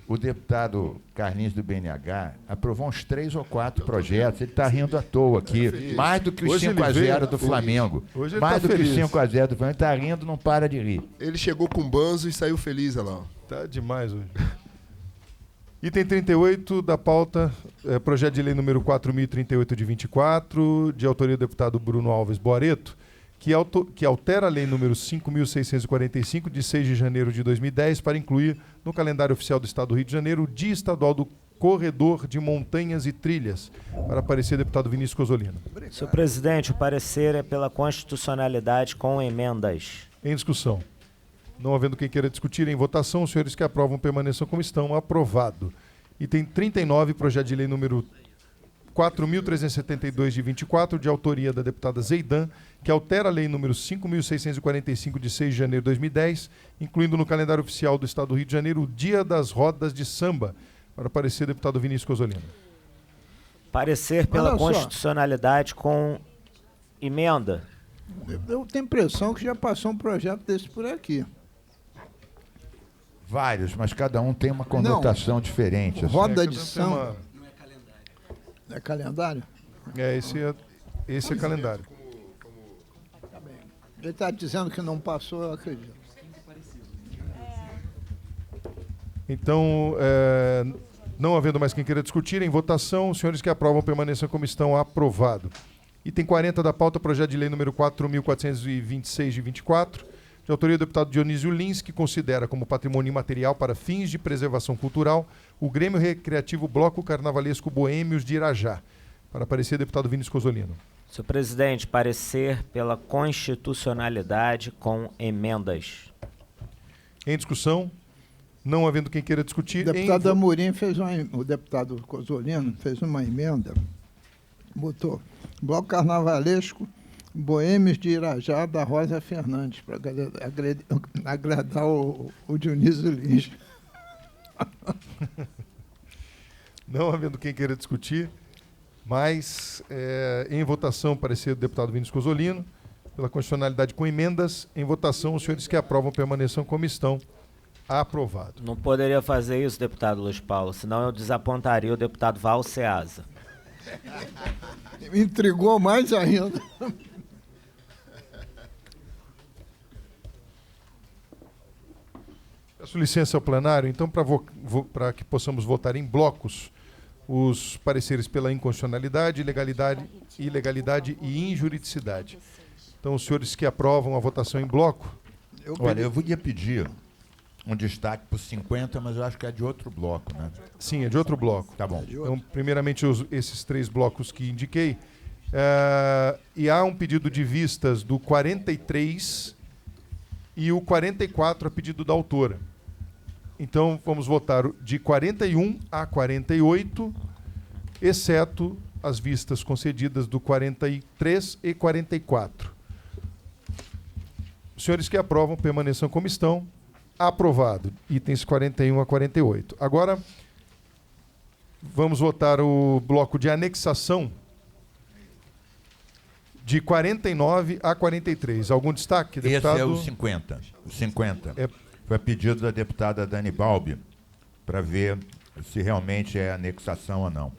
o deputado Carlinhos do BNH aprovou uns 3 ou 4 projetos. Ele está rindo à toa aqui. Mais do que os 5-0 do Flamengo. Mais do que os 5-0 do Flamengo. Ele está rindo, não para de rir. Ele chegou com banzo e saiu feliz, olha lá. Tá demais hoje. Item 38 da pauta, projeto de lei número 4.038 de 24, de autoria do deputado Bruno Alves Boareto, que altera a lei número 5.645, de 6 de janeiro de 2010, para incluir no calendário oficial do Estado do Rio de Janeiro o Dia Estadual do Corredor de Montanhas e Trilhas. Para parecer, deputado Vinícius Cozzolino. Senhor presidente, o parecer é pela constitucionalidade com emendas. Em discussão. Não havendo quem queira discutir, em votação, os senhores que aprovam permaneçam como estão. Aprovado. Item 39, projeto de lei número 4.372 de 24, de autoria da deputada Zeidan, que altera a lei número 5.645 de 6 de janeiro de 2010, incluindo no calendário oficial do Estado do Rio de Janeiro o Dia das Rodas de Samba. Para parecer, deputado Vinícius Cozzolino. Parecer pela constitucionalidade com emenda. Eu tenho a impressão que já passou um projeto desse por aqui. Vários, mas cada um tem uma conotação diferente. Assim. Roda de samba. É calendário? Esse é calendário. Ele está dizendo que não passou, eu acredito. Então, não havendo mais quem queira discutir, em votação, os senhores que aprovam permaneçam como estão. Aprovado. Item 40 da pauta, projeto de lei número 4.426 de 24, de autoria do deputado Dionísio Lins, que considera como patrimônio imaterial para fins de preservação cultural o Grêmio Recreativo Bloco Carnavalesco Boêmios de Irajá. Para parecer, deputado Vinícius Cozzolino. Senhor presidente, parecer pela constitucionalidade com emendas. Em discussão, não havendo quem queira discutir... O deputado Amorim o deputado Cozzolino fez uma emenda, botou Bloco Carnavalesco Boêmios de Irajá da Rosa Fernandes, para agradar o Dionísio Lins. Não havendo quem queira discutir, mas em votação, parecer do deputado Vinícius Cozzolino, pela constitucionalidade com emendas. Em votação, os senhores que aprovam permaneçam como estão. Aprovado. Não poderia fazer isso, deputado Luiz Paulo, senão eu desapontaria o deputado Val Ceasa. Me intrigou mais ainda. Peço licença ao plenário, então, para que possamos votar em blocos os pareceres pela inconstitucionalidade, ilegalidade e injuridicidade. Então, os senhores que aprovam a votação em bloco... Olha, eu ia pedir um destaque para os 50, mas eu acho que é de outro bloco, né? Sim, é de outro bloco. Tá bom. Então, primeiramente, esses 3 blocos que indiquei. E há um pedido de vistas do 43 e o 44 a pedido da autora. Então, vamos votar de 41 a 48, exceto as vistas concedidas do 43 e 44. Os senhores que aprovam permaneçam como estão. Aprovado. Itens 41 a 48. Agora, vamos votar o bloco de anexação de 49 a 43. Algum destaque, deputado? Esse é o 50. O 50. Foi a pedido da deputada Dani Balbi, para ver se realmente é anexação ou não.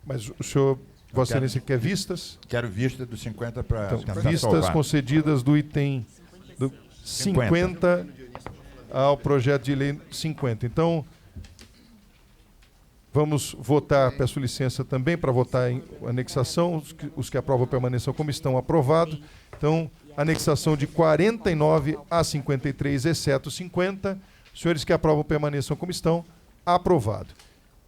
Mas o senhor, Vossa Excelência, quer vistas? Quero vista do 50 para tentar vistas salvar. Concedidas do item 50 ao projeto de lei 50. Então, vamos votar, peço licença também para votar em anexação, os que aprovam permaneçam como estão. Aprovado. Então, anexação de 49 a 53, exceto 50. Os senhores que aprovam permaneçam como estão. Aprovado.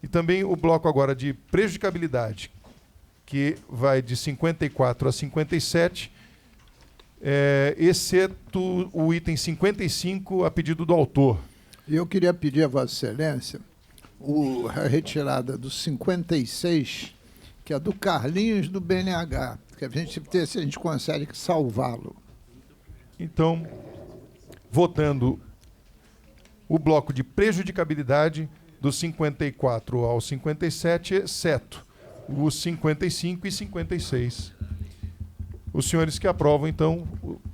E também o bloco agora de prejudicabilidade, que vai de 54 a 57, exceto o item 55, a pedido do autor. Eu queria pedir a Vossa Excelência a retirada do 56, que é do Carlinhos do BNH, que a gente ver se a gente consegue salvá-lo. Então, votando o bloco de prejudicabilidade do 54 ao 57, exceto os 55 e 56. Os senhores que aprovam, então,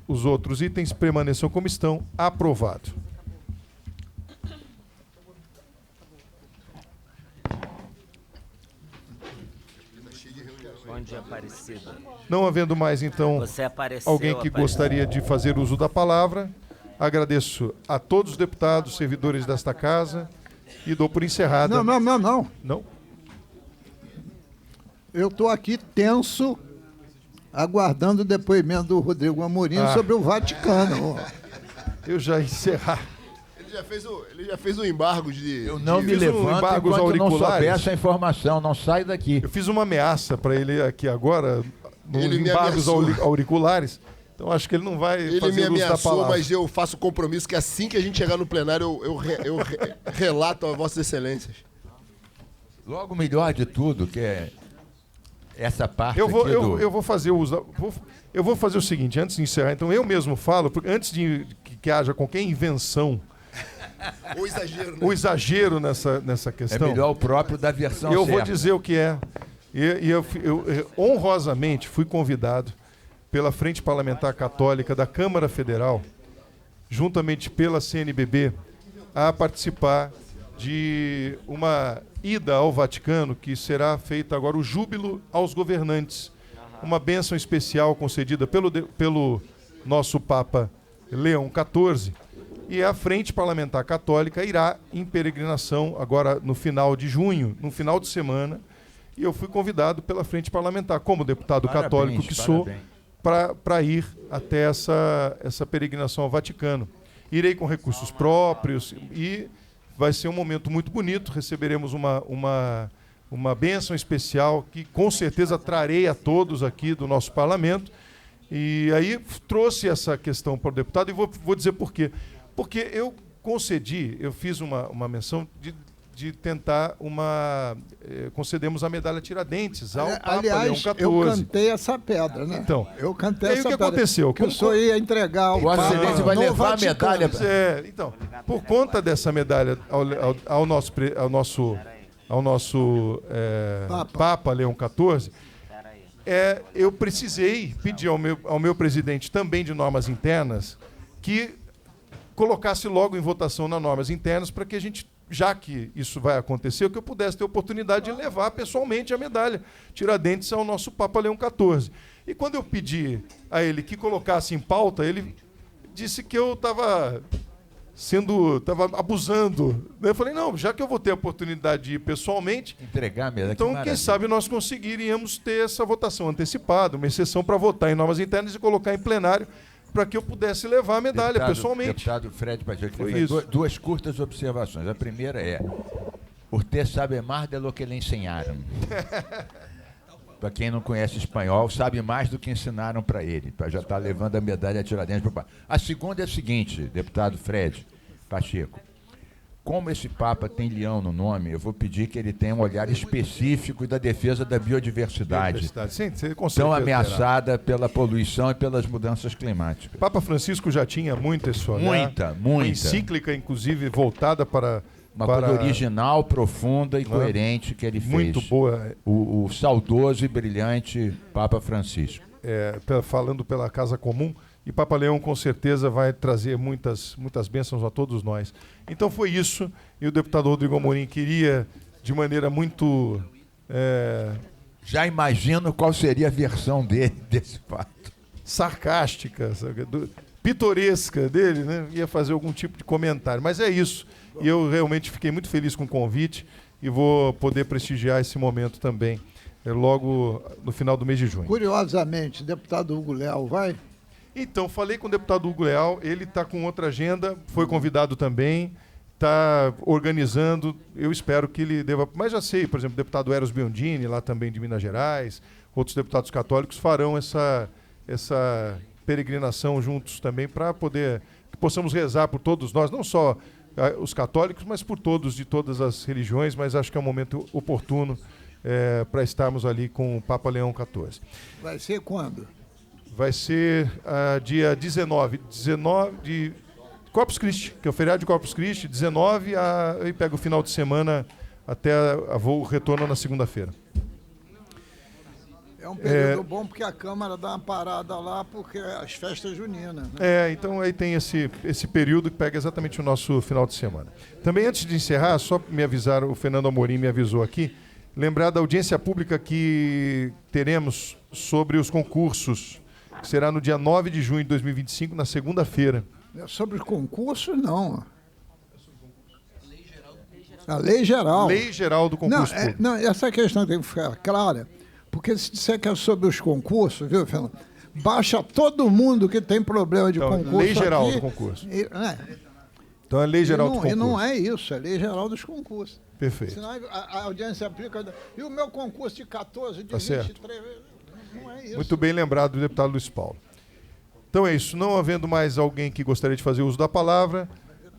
os outros itens permaneçam como estão. Aprovado. Onde Aparecida? Não havendo mais, então, alguém que gostaria de fazer uso da palavra, agradeço a todos os deputados, servidores desta casa e dou por encerrada. Não. Não? Eu estou aqui tenso, aguardando o depoimento do Rodrigo Amorim sobre o Vaticano. Eu já encerrar. Ele já fez um embargo de... Eu não me levanto enquanto não souber essa informação, não sai daqui. Eu fiz uma ameaça para ele aqui agora, nos Ele me embargos ameaçou. auriculares. Então acho que ele não vai Ele fazer me uso da ameaçou, palavra. mas eu faço compromisso que assim que a gente chegar no plenário, eu relato a Vossas Excelências. Logo, o melhor de tudo, que é essa parte Eu vou, aqui eu vou fazer o uso. Eu vou fazer o seguinte, antes de encerrar, então eu mesmo falo, porque antes de que haja qualquer invenção, Ou exagero, né? o exagero nessa É questão, melhor o próprio da versão eu certa. vou dizer o que é. E eu honrosamente fui convidado pela Frente Parlamentar Católica da Câmara Federal, juntamente pela CNBB, a participar de uma ida ao Vaticano, que será feita agora o júbilo aos governantes. Uma bênção especial concedida pelo nosso Papa Leão XIV. E a Frente Parlamentar Católica irá em peregrinação agora no final de junho, no final de semana. E eu fui convidado pela Frente Parlamentar, como deputado católico que sou, para ir até essa peregrinação ao Vaticano. Irei com recursos próprios e vai ser um momento muito bonito. Receberemos uma bênção especial que com certeza trarei a todos aqui do nosso parlamento. E aí trouxe essa questão para o deputado e vou dizer por quê. Porque eu fiz uma menção de tentar concedemos a medalha Tiradentes ao Papa Leão XIV. Eu cantei essa pedra, né? Então, eu cantei aí essa o que pedra. aconteceu? Que o senhor ia entregar ao Vossa Papa Excelência vai no levar Vaticano. a medalha. Então, por conta dessa medalha ao nosso Papa Leão XIV, eu precisei pedir ao meu presidente, também de normas internas, que colocasse logo em votação nas normas internas para que a gente, já que isso vai acontecer, que eu pudesse ter a oportunidade de levar pessoalmente a medalha Tiradentes ao nosso Papa Leão XIV. E quando eu pedi a ele que colocasse em pauta, ele disse que eu estava abusando. Eu falei, não, já que eu vou ter a oportunidade de ir pessoalmente, Entregar a medalha. então quem sabe nós conseguiríamos ter essa votação antecipada, uma exceção para votar em normas internas e colocar em plenário para que eu pudesse levar a medalha pessoalmente. Deputado Fred Pacheco, Foi fez isso. duas curtas observações. A primeira é: usted sabe mais de lo que le ensinaram. Para quem não conhece espanhol, sabe mais do que ensinaram para ele. Já está levando a medalha Tiradentes para o Papa. A segunda é a seguinte, deputado Fred Pacheco. Como esse Papa tem leão no nome, eu vou pedir que ele tenha um olhar específico da defesa da biodiversidade, Sim, você com tão certeza ameaçada pela poluição e pelas mudanças climáticas. Papa Francisco já tinha muito esse olhar. Uma encíclica, inclusive, voltada para... Uma coisa original, profunda e coerente que ele fez. Muito boa. O saudoso e brilhante Papa Francisco. Falando pela Casa Comum, e Papa Leão com certeza vai trazer muitas bênçãos a todos nós. Então foi isso, e o deputado Rodrigo Amorim queria, de maneira muito... Já imagino qual seria a versão dele desse fato. Sarcástica, pitoresca dele, né? Ia fazer algum tipo de comentário. Mas é isso, e eu realmente fiquei muito feliz com o convite e vou poder prestigiar esse momento também, logo no final do mês de junho. Curiosamente, o deputado Hugo Leal vai? Então, falei com o deputado Hugo Leal, ele está com outra agenda, foi convidado também, está organizando, eu espero que ele deva... Mas já sei, por exemplo, o deputado Eros Biondini, lá também de Minas Gerais, outros deputados católicos farão essa peregrinação juntos também, para poder que possamos rezar por todos nós, não só os católicos, mas por todos, de todas as religiões, mas acho que é um momento oportuno para estarmos ali com o Papa Leão XIV. Vai ser quando? Vai ser dia 19 de Corpus Christi, que é o feriado de Corpus Christi, 19, e pega o final de semana até o retorno na segunda-feira. É um período bom porque a Câmara dá uma parada lá, porque as festas juninas. Né? Então aí tem esse período que pega exatamente o nosso final de semana. Também antes de encerrar, só me avisaram, o Fernando Amorim me avisou aqui, lembrar da audiência pública que teremos sobre os concursos, que será no dia 9 de junho de 2025, na segunda-feira. Sobre os concursos, não. A lei geral. Lei geral do concurso público. Não, essa questão tem que ficar clara, porque se disser que é sobre os concursos, viu, Fernando? Baixa todo mundo que tem problema de concurso. Lei geral aqui, do concurso. Então é lei geral do concurso. E não é isso, é lei geral dos concursos. Perfeito. Senão a audiência aplica... E o meu concurso de 14, de 23... Não é isso. Muito bem lembrado do deputado Luiz Paulo. Então é isso. Não havendo mais alguém que gostaria de fazer uso da palavra,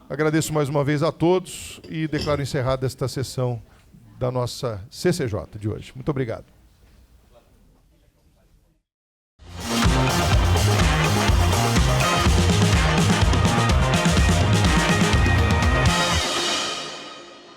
agradeço mais uma vez a todos e declaro encerrada esta sessão da nossa CCJ de hoje. Muito obrigado.